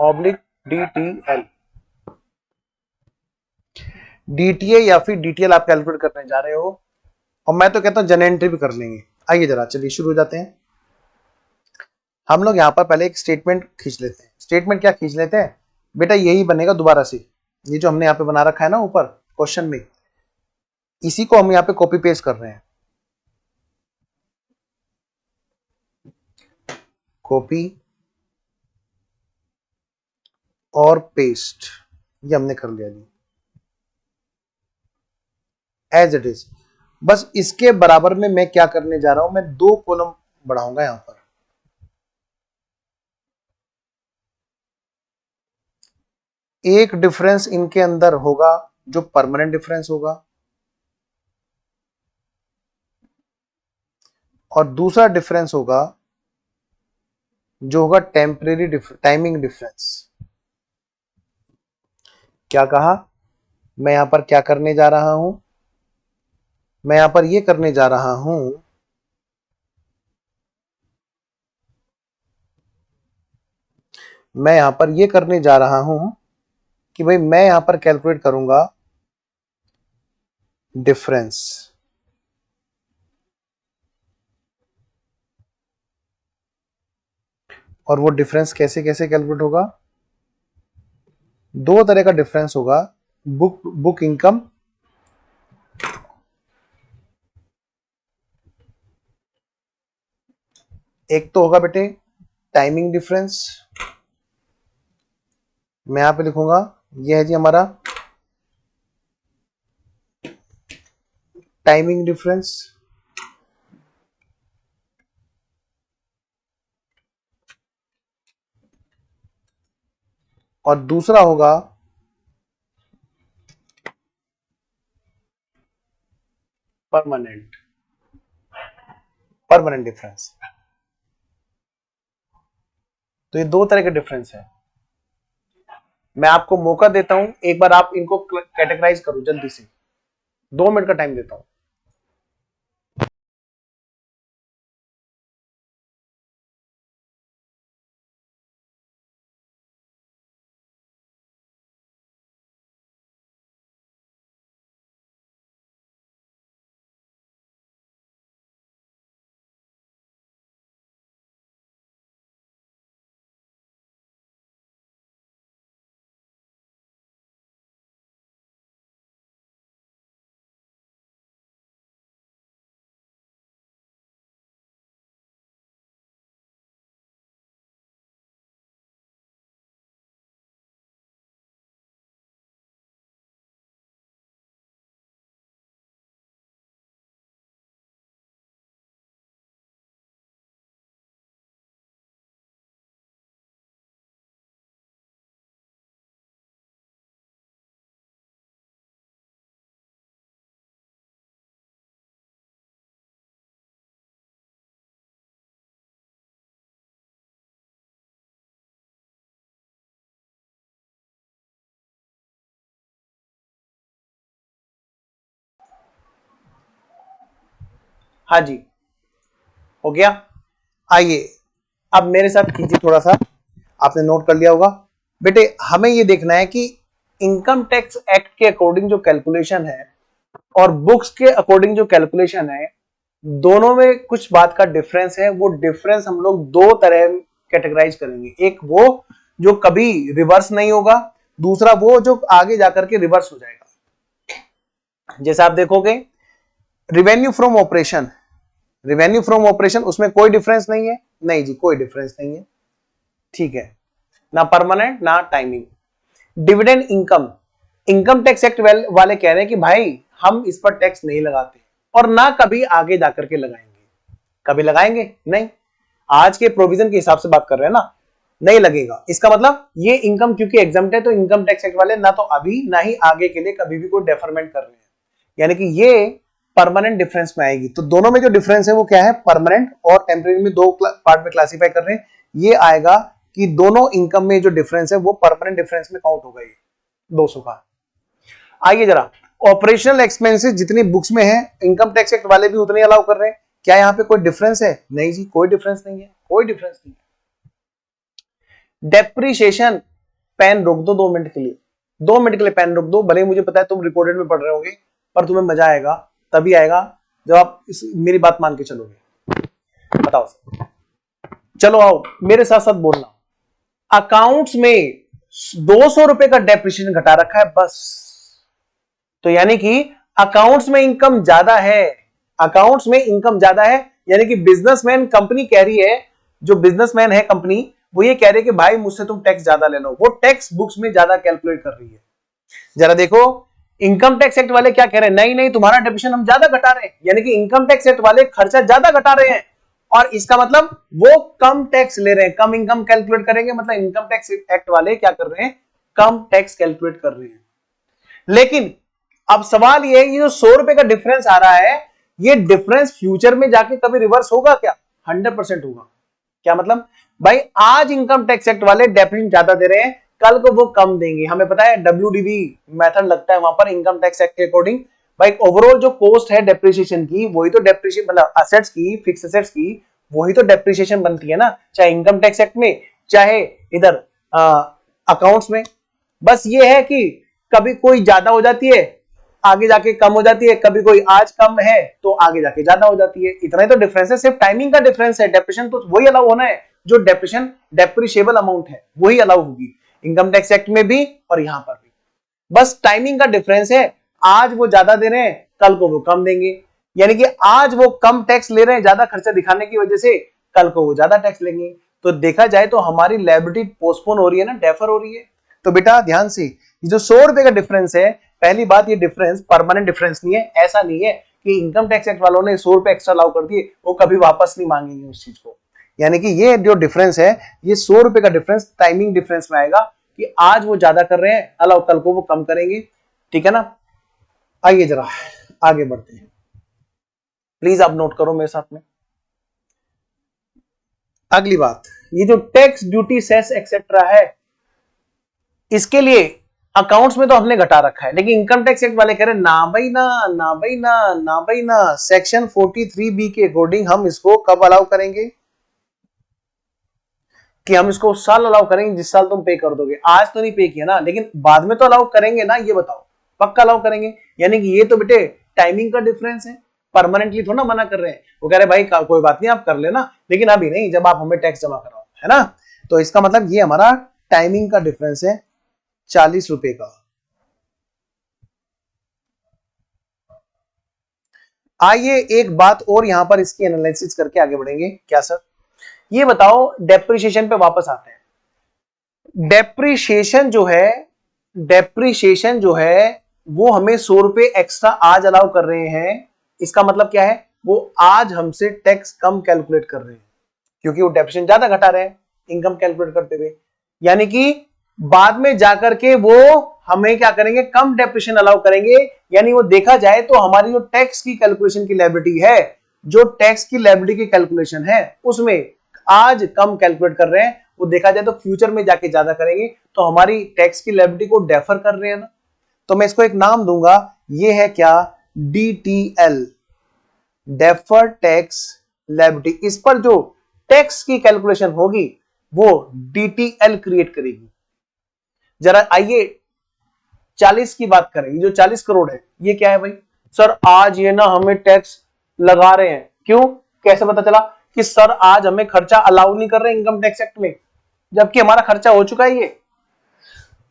oblique DTL. DTA या फिर डीटीएल आप कैलकुलेट करने जा रहे हो, और मैं तो कहता हूं जनरल एंट्री भी कर लेंगे। आइए जरा चलिए शुरू हो जाते हैं। हम लोग यहाँ पर पहले एक स्टेटमेंट खींच लेते हैं। स्टेटमेंट क्या खींच लेते हैं बेटा, यही बनेगा दोबारा से, ये जो हमने यहाँ पे बना रखा है ना ऊपर क्वेश्चन में, इसी को हम यहाँ पे कॉपी पेस्ट कर रहे हैं। कॉपी और पेस्ट, ये हमने कर लिया जी, एज इट इज। बस इसके बराबर में मैं क्या करने जा रहा हूं, मैं 2 कॉलम बढ़ाऊंगा यहां पर। एक डिफरेंस इनके अंदर होगा जो परमानेंट डिफरेंस होगा, और दूसरा डिफरेंस होगा जो होगा टेम्परेरी टाइमिंग डिफरेंस। क्या कहा, मैं यहां पर क्या करने जा रहा हूं, मैं यहां पर ये करने जा रहा हूं, मैं यहां पर ये करने जा रहा हूं कि भाई मैं यहां पर कैलकुलेट करूंगा डिफरेंस। और वो डिफरेंस कैसे कैसे कैलकुलेट होगा, 2 तरह का डिफरेंस होगा। बुक इनकम, एक तो होगा बेटे टाइमिंग डिफरेंस, मैं यहां पे लिखूंगा ये है जी हमारा टाइमिंग डिफरेंस। और दूसरा होगा परमानेंट, परमानेंट डिफरेंस। तो ये 2 तरह के डिफरेंस है। मैं आपको मौका देता हूं, एक बार आप इनको कैटेगराइज करो जल्दी से, 2 मिनट का टाइम देता हूं। हाँ जी, हो गया। आइए अब मेरे साथ कीजिए थोड़ा सा, आपने नोट कर लिया होगा बेटे। हमें ये देखना है कि इनकम टैक्स एक्ट के अकॉर्डिंग जो कैलकुलेशन है और बुक्स के अकॉर्डिंग जो कैलकुलेशन है, दोनों में कुछ बात का डिफरेंस है। वो डिफरेंस हम लोग 2 तरह कैटेगराइज करेंगे, एक वो जो कभी रिवर्स नहीं होगा, दूसरा वो जो आगे जाकर के रिवर्स हो जाएगा। जैसे आप देखोगे revenue from operation, revenue from operation उसमें कोई डिफरेंस नहीं है, नहीं जी कोई डिफरेंस नहीं है, ठीक है, ना परमानेंट ना timing. Dividend income, income tax act वाले कह रहे हैं कि भाई हम इस पर टैक्स नहीं लगाते और ना कभी आगे जाकर के लगाएंगे। कभी लगाएंगे नहीं, आज के प्रोविजन के हिसाब से बात कर रहे हैं ना, नहीं लगेगा। इसका मतलब ये इनकम क्योंकि एग्जम्प्ट है, तो इनकम टैक्स एक्ट वाले ना तो अभी ना ही आगे के लिए कभी भी कोई डेफरमेंट कर रहे हैं, यानी कि ये परमानेंट डिफरेंस में आएगी। तो दोनों में जो डिफरेंस है वो क्या है, परमानेंट और टेम्परेरी में 2 पार्ट में क्लासिफाई कर रहे हैं। ये आएगा कि दोनों इनकम में जो डिफरेंस है वो परमानेंट डिफरेंस में काउंट होगा, ये 200 का। आइए जरा, ऑपरेशनल एक्सपेंसेस जितनी बुक्स में है इनकम टैक्स एक्ट वाले भी उतने अलाउ कर रहे हैं। क्या यहाँ पे कोई डिफरेंस है, नहीं जी कोई डिफरेंस नहीं है, कोई डिफरेंस नहीं है। डेप्रीशिएशन, पेन रोक दो 2 मिनट के लिए। 2 मिनट के लिए पेन रुक दो, भले ही मुझे पता है तुम रिकॉर्डेड में पढ़ रहे होगे, पर तुम्हें मजा आएगा तभी आएगा जब आप मेरी बात मान के चलोगे। बताओ, चलो आओ मेरे साथ साथ बोलना। अकाउंट्स में 200 रुपए का डेप्रिसिएशन घटा रखा है बस, तो यानी कि अकाउंट्स में इनकम ज्यादा है, अकाउंट्स में इनकम ज्यादा है, यानी कि बिजनेसमैन, कंपनी कह रही है, जो बिजनेसमैन है कंपनी, वो ये कह रहे हैं कि भाई मुझसे तुम टैक्स ज्यादा ले लो, वो टैक्स बुक्स में ज्यादा कैलकुलेट कर रही है। जरा देखो इनकम टैक्स एक्ट वाले क्या कह रहे हैं, नहीं नहीं तुम्हारा डेप्रिसिएशन हम ज्यादा घटा रहे हैं, यानी कि इनकम टैक्स एक्ट वाले खर्चा ज्यादा घटा रहे हैं, और इसका मतलब वो कम टैक्स ले रहे हैं, कम इनकम कैलकुलेट करेंगे, मतलब इनकम टैक्स एक्ट वाले क्या कर रहे हैं, कम टैक्स कैलकुलेट कर रहे हैं। लेकिन अब सवाल ये है, ये जो 100 रुपए का डिफरेंस आ रहा है, ये डिफरेंस फ्यूचर में जाके कभी रिवर्स होगा क्या? 100% होगा। क्या मतलब? भाई आज इनकम टैक्स एक्ट वाले डेप्रिसिएशन ज्यादा दे रहे हैं, कल को वो कम देंगे, हमें पता है WDV मेथड लगता है वहां पर इनकम टैक्स एक्ट के अकॉर्डिंग। भाई ओवरऑल जो कॉस्ट है डेप्रिसिएशन की, वही तो डेप्रिसिएशन, मतलब असेट्स की, फिक्स असेट्स की, वही तो डेप्रिसिएशन बनती है ना, चाहे इनकम टैक्स एक्ट में, चाहे इधर अकाउंट्स में। बस ये है कि कभी कोई ज्यादा हो जाती है, आगे जाके कम हो जाती है, कभी कोई आज कम है तो आगे जाके ज्यादा हो जाती है, इतना ही तो डिफरेंस है, सिर्फ टाइमिंग का डिफरेंस है। डेप्रिसिएशन तो वही अलाउ होना है, जो डेप्रिसिएशन डेप्रिशिएबल अमाउंट है वही अलाउ होगी इनकम टैक्स एक्ट में भी और यहां पर भी, बस टाइमिंग का डिफरेंस है। आज वो ज्यादा दे रहे हैं, कल को वो कम देंगे, यानी कि आज वो कम टैक्स ले रहे हैं ज्यादा खर्चा दिखाने की वजह से, कल को वो ज्यादा टैक्स लेंगे। तो देखा जाए तो हमारी लायबिलिटी पोस्टपोन हो रही है ना, डेफर हो रही है। तो बेटा ध्यान से, ये जो 100 रुपए का डिफरेंस है, पहली बात ये डिफरेंस परमानेंट डिफरेंस नहीं है, ऐसा नहीं है कि इनकम टैक्स एक्ट वालों ने 100 रुपए एक्स्ट्रा अलाउ कर दिए, वो कभी वापस नहीं मांगेंगे उस चीज को। यानी कि ये जो डिफरेंस है, ये 100 रुपए का डिफरेंस टाइमिंग डिफरेंस में आएगा कि आज वो ज्यादा कर रहे हैं, अलाउ कल को वो कम करेंगे, ठीक है ना। आइए जरा आगे बढ़ते हैं, प्लीज आप नोट करो मेरे साथ में। अगली बात, ये जो टैक्स ड्यूटी सेस एक्सेट्रा है, इसके लिए अकाउंट्स में तो हमने घटा रखा है, लेकिन इनकम टैक्स एक्ट वाले कह रहे हैं ना भाई ना, ना भाई ना, ना भाई ना, सेक्शन 43B के अकॉर्डिंग हम इसको कब अलाउ करेंगे, कि हम इसको उस साल अलाउ करेंगे जिस साल तुम पे कर दोगे। आज तो नहीं पे किया ना, लेकिन बाद में तो अलाउ करेंगे ना, ये बताओ पक्का अलाउ करेंगे। यानी कि ये तो बेटे टाइमिंग का डिफरेंस है, परमानेंटली थोड़ा ना मना कर रहे हैं। वो कह रहे भाई कोई बात नहीं आप कर लेना, लेकिन अभी नहीं, जब आप हमें टैक्स जमा कराओ, है ना। तो इसका मतलब ये हमारा टाइमिंग का डिफरेंस है 40 रुपए का। आइए एक बात और यहां पर इसकी एनालिसिस करके आगे बढ़ेंगे। क्या सर? ये बताओ, डेप्रिसिएशन पे वापस आते हैं। डेप्रिसिएशन जो है वो हमें 100 रुपए एक्स्ट्रा आज अलाउ कर रहे हैं। इसका मतलब क्या है, वो आज हमसे टैक्स कम कैलकुलेट कर रहे हैं, क्योंकि वो डेप्रिसिएशन ज्यादा घटा रहे हैं इनकम कैलकुलेट करते हुए। यानी कि बाद में जाकर के वो हमें क्या करेंगे, कम डेप्रिसिएशन अलाउ करेंगे। यानी वो देखा जाए तो हमारी जो टैक्स की कैलकुलेशन की लायबिलिटी है, जो टैक्स की लायबिलिटी की कैलकुलेशन है, उसमें आज कम कैलकुलेट कर रहे हैं, वो देखा जाए तो फ्यूचर में जाके ज्यादा करेंगे, तो हमारी टैक्स की लायबिलिटी को डेफर कर रहे हैं ना। तो मैं इसको एक नाम दूंगा, ये है क्या, DTL, डेफर टैक्स लायबिलिटी। इस पर जो टैक्स की कैलकुलेशन होगी वो DTL क्रिएट करेगी। जरा आइए 40 की बात करें। ये जो 40 करोड़ है, ये क्या है भाई? सर आज ये ना हमें टैक्स लगा रहे हैं, क्यों, कैसे पता चला कि सर आज हमें खर्चा अलाउ नहीं कर रहे इनकम टैक्स एक्ट में, जबकि हमारा खर्चा हो चुका है ये।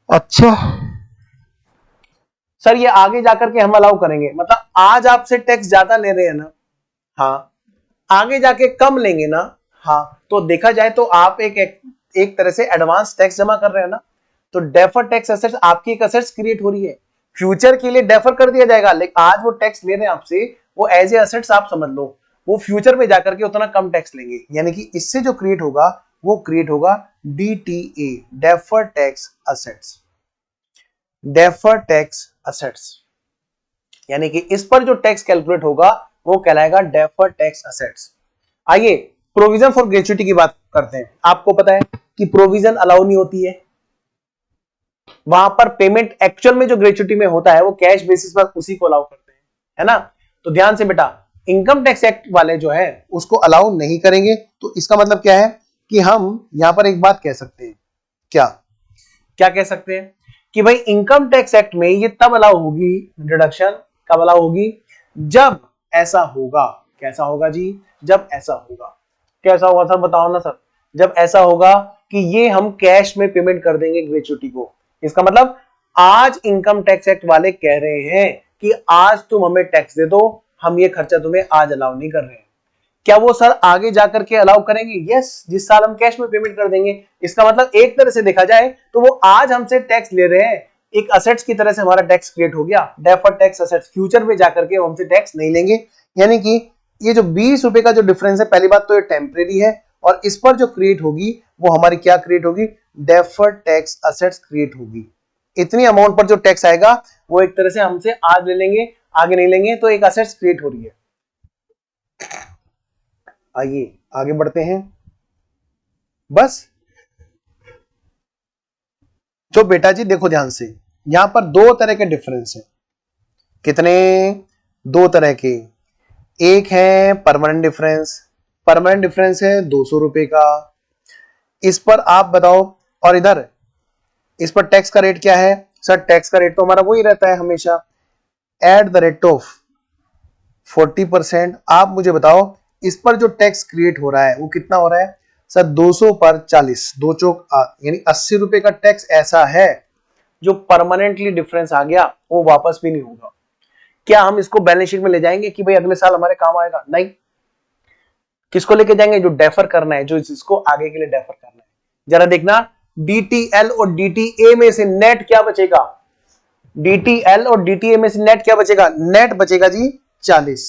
अच्छा सर ये आगे जाकर के हम अलाउ करेंगे, मतलब आज आपसे टैक्स ज्यादा ले रहे हैं ना, हाँ, आगे जाके कम लेंगे ना, हाँ। तो देखा जाए तो आप एक तरह से एडवांस टैक्स जमा कर रहे हैं ना। तो डेफर टैक्स एसेट्स, आपकी एक एसेट्स क्रिएट हो रही है, फ्यूचर के लिए डेफर कर दिया जाएगा, लेकिन आज वो टैक्स ले रहे हैं आपसे, वो एज ए एसेट्स आप समझ लो, वो फ्यूचर में जाकर के उतना कम टैक्स लेंगे। यानी कि इससे जो क्रिएट होगा वो क्रिएट होगा DTA, defer tax assets, defer tax assets. यानी कि इस पर जो टैक्स कैलकुलेट होगा वो कहलाएगा डेफर टैक्स असेट्स। आइए प्रोविजन फॉर ग्रेच्युटी की बात करते हैं। आपको पता है कि प्रोविजन अलाउ नहीं होती है, वहां पर पेमेंट एक्चुअल में जो ग्रेच्युटी में होता है वो कैश बेसिस पर उसी को अलाउ करते हैं, है ना। तो ध्यान से बेटा, इनकम टैक्स एक्ट वाले जो है उसको अलाउ नहीं करेंगे। तो इसका मतलब क्या है कि हम यहां पर एक बात कह सकते हैं, क्या क्या कह सकते हैं कि भाई इनकम टैक्स एक्ट में ये तब अलाउ होगी डिडक्शन, कब अलाउ होगी, जब ऐसा होगा, कैसा होगा जी, जब ऐसा होगा, कैसा होगा सर बताओ ना सर, जब ऐसा होगा कि ये हम कैश में पेमेंट कर देंगे ग्रेच्युटी को। इसका मतलब आज इनकम टैक्स एक्ट वाले कह रहे हैं कि आज तुम हमें टैक्स दे दो, हम ये खर्चा तुम्हें आज अलाउ नहीं कर रहे हैं। क्या वो सर आगे जाकर के अलाउ करेंगे? यस, जिस साल हम कैश में पेमेंट कर देंगे। इसका मतलब एक तरह से देखा जाए तो वो आज हमसे टैक्स ले रहे हैं, एक असेट्स की तरह से हमारा टैक्स क्रिएट हो गया, डेफर्ड टैक्स असेट्स, फ्यूचर में जाकर के हमसे टैक्स नहीं लेंगे। यानी कि ये जो 20 रुपए का जो डिफरेंस है, पहली बात तो ये टेम्परेरी है, और इस पर जो क्रिएट होगी वो हमारी क्या क्रिएट होगी, डेफर्ड टैक्स असेट्स क्रिएट होगी। इतनी अमाउंट पर जो टैक्स आएगा वो एक तरह से हमसे आज ले लेंगे, आगे नहीं लेंगे, तो एक असेट्स क्रिएट हो रही है। आइए आगे बढ़ते हैं। बस जो बेटा जी देखो ध्यान से, यहां पर दो तरह के डिफरेंस है। कितने? दो तरह के। एक है परमानेंट डिफरेंस, परमानेंट डिफरेंस है 200 रुपए का। इस पर आप बताओ, और इधर इस पर टैक्स का रेट क्या है? सर टैक्स का रेट तो हमारा वही रहता है हमेशा, एट द रेट ऑफ 40%। आप मुझे बताओ इस पर जो टैक्स क्रिएट हो रहा है वो कितना हो रहा है? सर 200 पर 40, दो चौक यानी 80 रुपए का टैक्स ऐसा है जो परमानेंटली डिफरेंस आ गया, वो वापस भी नहीं होगा। क्या हम इसको बैलेंस शीट में ले जाएंगे कि भाई अगले साल हमारे काम आएगा? नहीं। किसको लेके जाएंगे? जो डेफर करना है, जो इसको आगे के लिए डेफर करना है। जरा देखना, डीटीएल और डीटीए में से नेट क्या बचेगा? डीटीएल और डीटीए में से नेट क्या बचेगा? नेट बचेगा जी 40।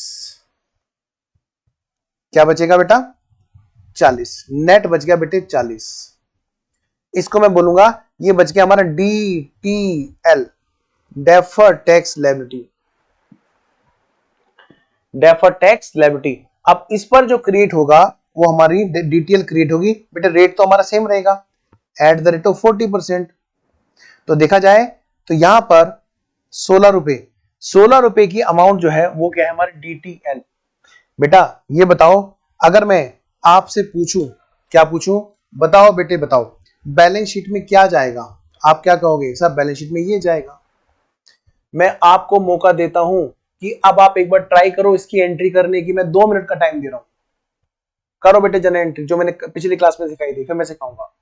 क्या बचेगा बेटा? 40। नेट बच गया बेटे 40। इसको मैं बोलूंगा ये बच गया हमारा DTL, defer tax liability, defer tax liability. अब इस पर जो क्रिएट होगा वो हमारी डीटीएल क्रिएट होगी। बेटा रेट तो हमारा सेम रहेगा, एट द रेट ऑफ 40%। तो देखा जाए तो यहां पर 16 रुपए, 16 रुपए की अमाउंट जो है वो क्या है? हमारी डीटीएल। बेटा ये बताओ, अगर मैं आपसे पूछूं, क्या पूछूं? बताओ बेटे बताओ, बैलेंस शीट में क्या जाएगा? आप क्या कहोगे? सर बैलेंस शीट में ये जाएगा। मैं आपको मौका देता हूं कि अब आप एक बार ट्राई करो इसकी एंट्री करने की। मैं 2 मिनट का टाइम दे रहा हूं, करो बेटे जन एंट्री, जो मैंने पिछली क्लास में सिखाई थी, फिर मैं सिखाऊंगा।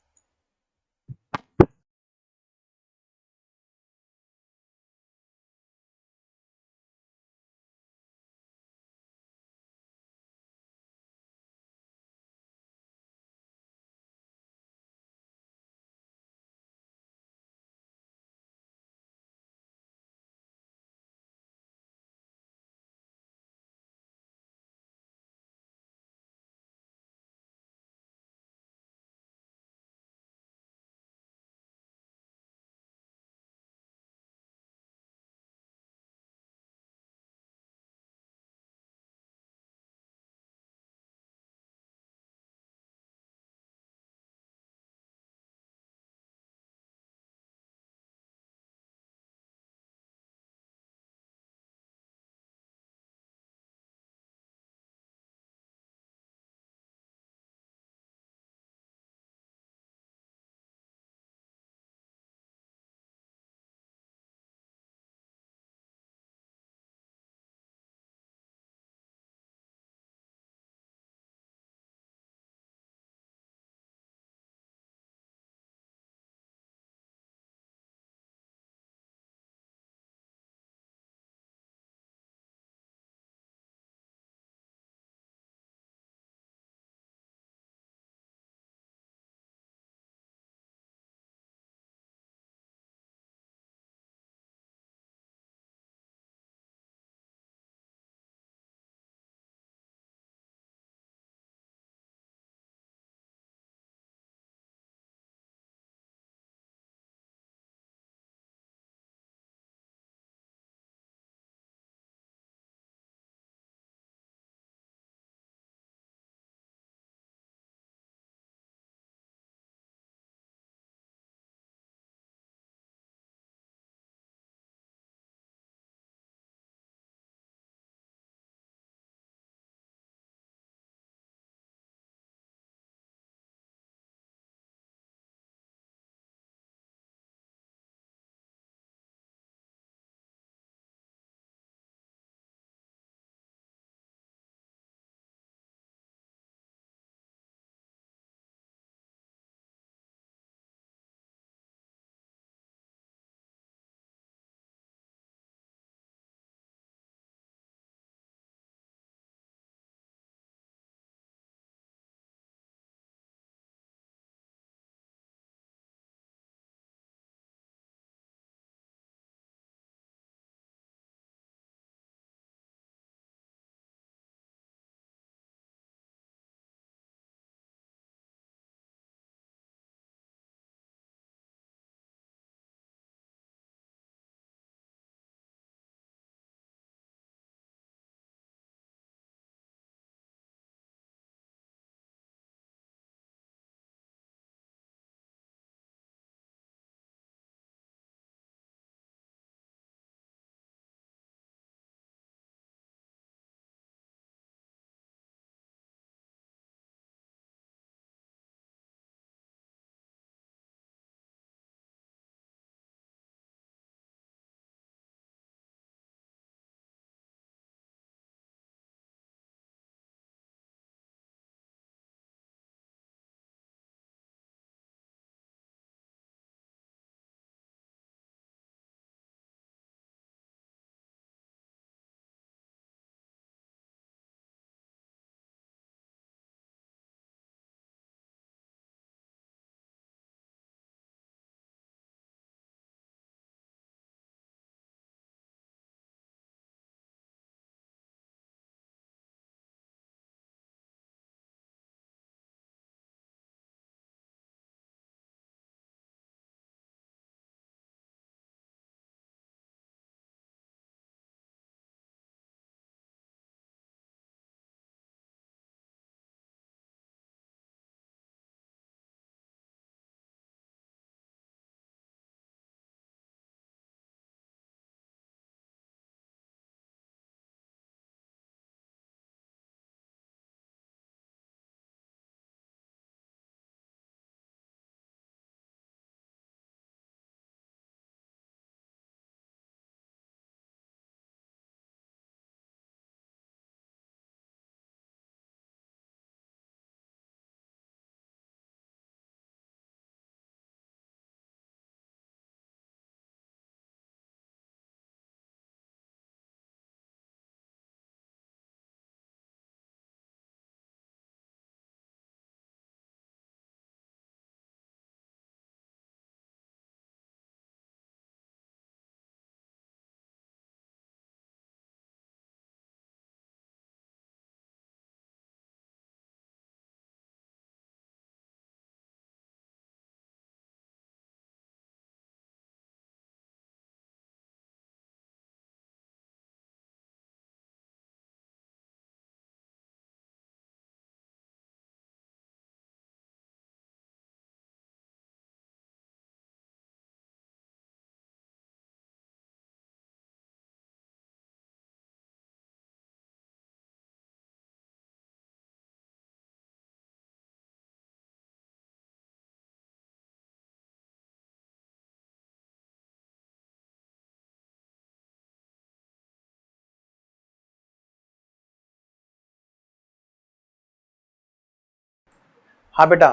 हाँ बेटा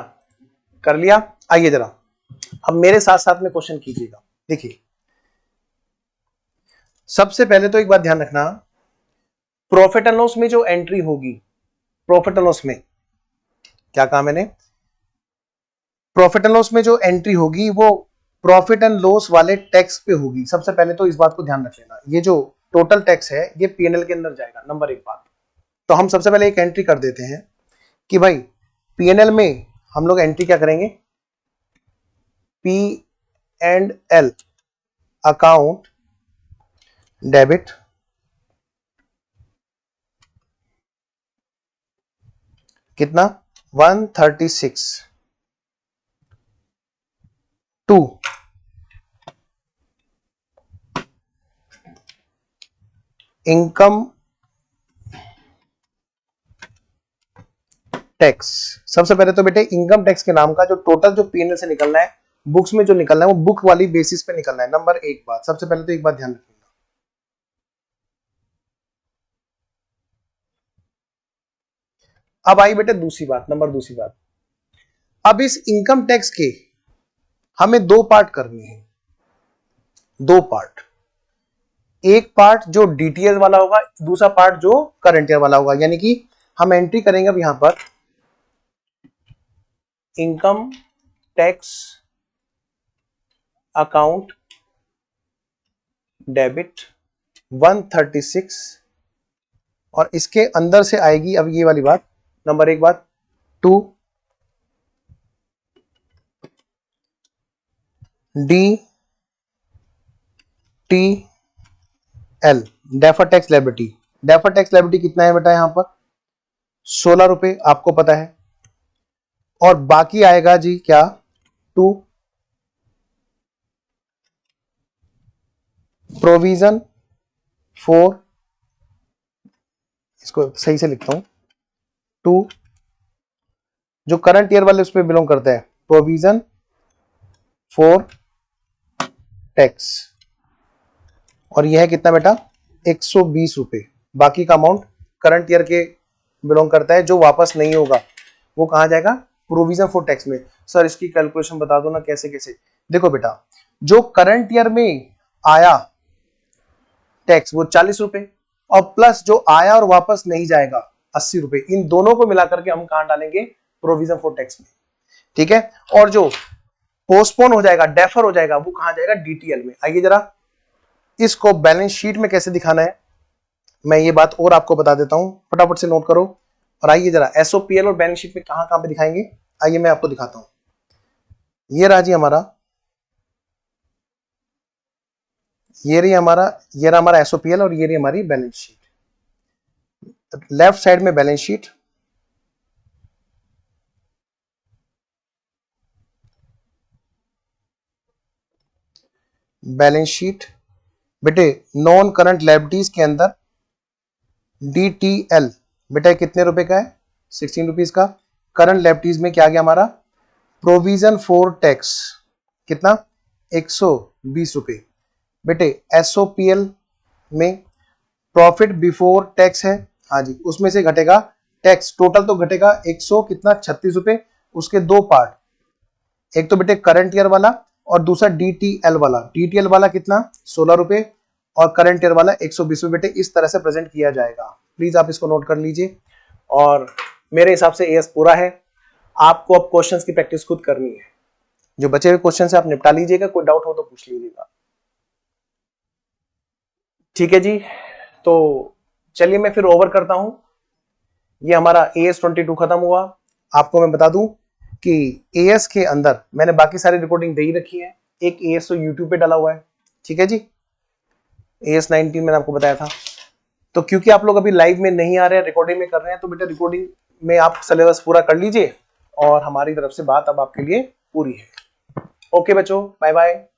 कर लिया। आइए जरा अब मेरे साथ साथ में क्वेश्चन कीजिएगा। देखिए सबसे पहले तो एक बात ध्यान रखना, प्रॉफिट एंड लॉस में जो एंट्री होगी, प्रॉफिट एंड लॉस में क्या कहा मैंने, प्रॉफिट एंड लॉस में जो एंट्री होगी वो प्रॉफिट एंड लॉस वाले टैक्स पे होगी। सबसे पहले तो इस बात को ध्यान रख लेना, ये जो टोटल टैक्स है ये पीएनएल के अंदर जाएगा, नंबर एक बात। तो हम सबसे पहले एक एंट्री कर देते हैं कि भाई पीएनएल में हम लोग एंट्री क्या करेंगे, P and L account debit कितना 136 टू इनकम टैक्स। सबसे पहले तो बेटे इनकम टैक्स के नाम का जो टोटल जो पीएनएल से निकलना है, बुक्स में जो निकलना है वो बुक वाली बेसिस पे निकलना है, नंबर एक बात। सबसे पहले तो एक बात ध्यान रखिएगा। अब आई बेटे दूसरी बात, नंबर दूसरी बात, अब इस इनकम टैक्स के हमें दो पार्ट करने हैं, दो पार्ट। एक पार्ट जो डीटीएल वाला होगा, दूसरा पार्ट जो करंट ईयर वाला होगा। यानी कि हम एंट्री करेंगे अब यहां पर इनकम टैक्स अकाउंट डेबिट 136 और इसके अंदर से आएगी अब ये वाली बात, नंबर एक बात, two D T L defer tax liability. Defer tax liability कितना है बेटा, यहां पर 16 रुपए आपको पता है। और बाकी आएगा जी क्या, टू प्रोविजन फॉर, इसको सही से लिखता हूं, टू जो करंट ईयर वाले उस पर बिलोंग करता है, प्रोविजन फॉर टैक्स। और यह है कितना बेटा 120 रुपए। बाकी का अमाउंट करंट ईयर के बिलोंग करता है, जो वापस नहीं होगा वो कहां जाएगा, प्रोविजन फॉर टैक्स में। सर इसकी कैलकुलेशन बता दो ना कैसे कैसे। देखो बेटा जो करंट ईयर में आया टैक्स वो 40 रुपए, और प्लस जो आया और वापस नहीं जाएगा 80 रुपए, इन दोनों को मिलाकर के हम कहां डालेंगे, प्रोविजन फॉर टैक्स में। ठीक है, और जो पोस्टपोन हो जाएगा, डेफर हो जाएगा, वो कहां जाएगा, डीटीएल में। आइए जरा इसको बैलेंस शीट में कैसे दिखाना है मैं ये बात और आपको बता देता हूं, फटाफट से नोट करो। और आइए जरा एसओपीएल और बैलेंस शीट में कहां कहां पे दिखाएंगे, आइए मैं आपको दिखाता हूं। ये रहा जी हमारा, ये रही हमारा एसओपीएल और ये रही हमारी बैलेंस शीट। लेफ्ट साइड में बैलेंस शीट, बैलेंस शीट बेटे नॉन करंट लायबिलिटीज के अंदर डीटीएल बेटा कितने रुपए का है, 16 रुपीज का। करंट लायबिलिटीज में क्या आ गया हमारा, प्रोविजन फॉर टैक्स कितना 120 रुपए। बेटे एसओपीएल में प्रॉफिट बिफोर टैक्स है, हाँ जी, उसमें से घटेगा टैक्स, टोटल तो घटेगा 100 कितना 36 रुपए। उसके दो पार्ट, एक तो बेटे करंट ईयर वाला और दूसरा डीटीएल वाला। डीटीएल वाला कितना 16 रुपए और करंट ईयर वाला 120 रुपए। बेटे इस तरह से प्रेजेंट किया जाएगा, प्लीज आप इसको नोट कर लीजिए। और मेरे हिसाब से एएस पूरा है, आपको अब क्वेश्चंस की प्रैक्टिस खुद करनी है। जो बचे हुए क्वेश्चन है आप निपटा लीजिएगा, कोई डाउट हो तो पूछ लीजिएगा। ठीक है जी, तो चलिए मैं फिर ओवर करता हूं। ये हमारा AS 22 खत्म हुआ। आपको मैं बता दूं कि AS के अंदर मैंने बाकी सारी रिकॉर्डिंग दे ही रखी है, एक AS तो यूट्यूब पे डाला हुआ है। ठीक है जी, AS 19 मैंने आपको बताया था। तो क्योंकि आप लोग अभी लाइव में नहीं आ रहे हैं, रिकॉर्डिंग में कर रहे हैं, तो बेटा रिकॉर्डिंग में आप सिलेबस पूरा कर लीजिए और हमारी तरफ से बात अब आपके लिए पूरी है। ओके बच्चों, बाय बाय।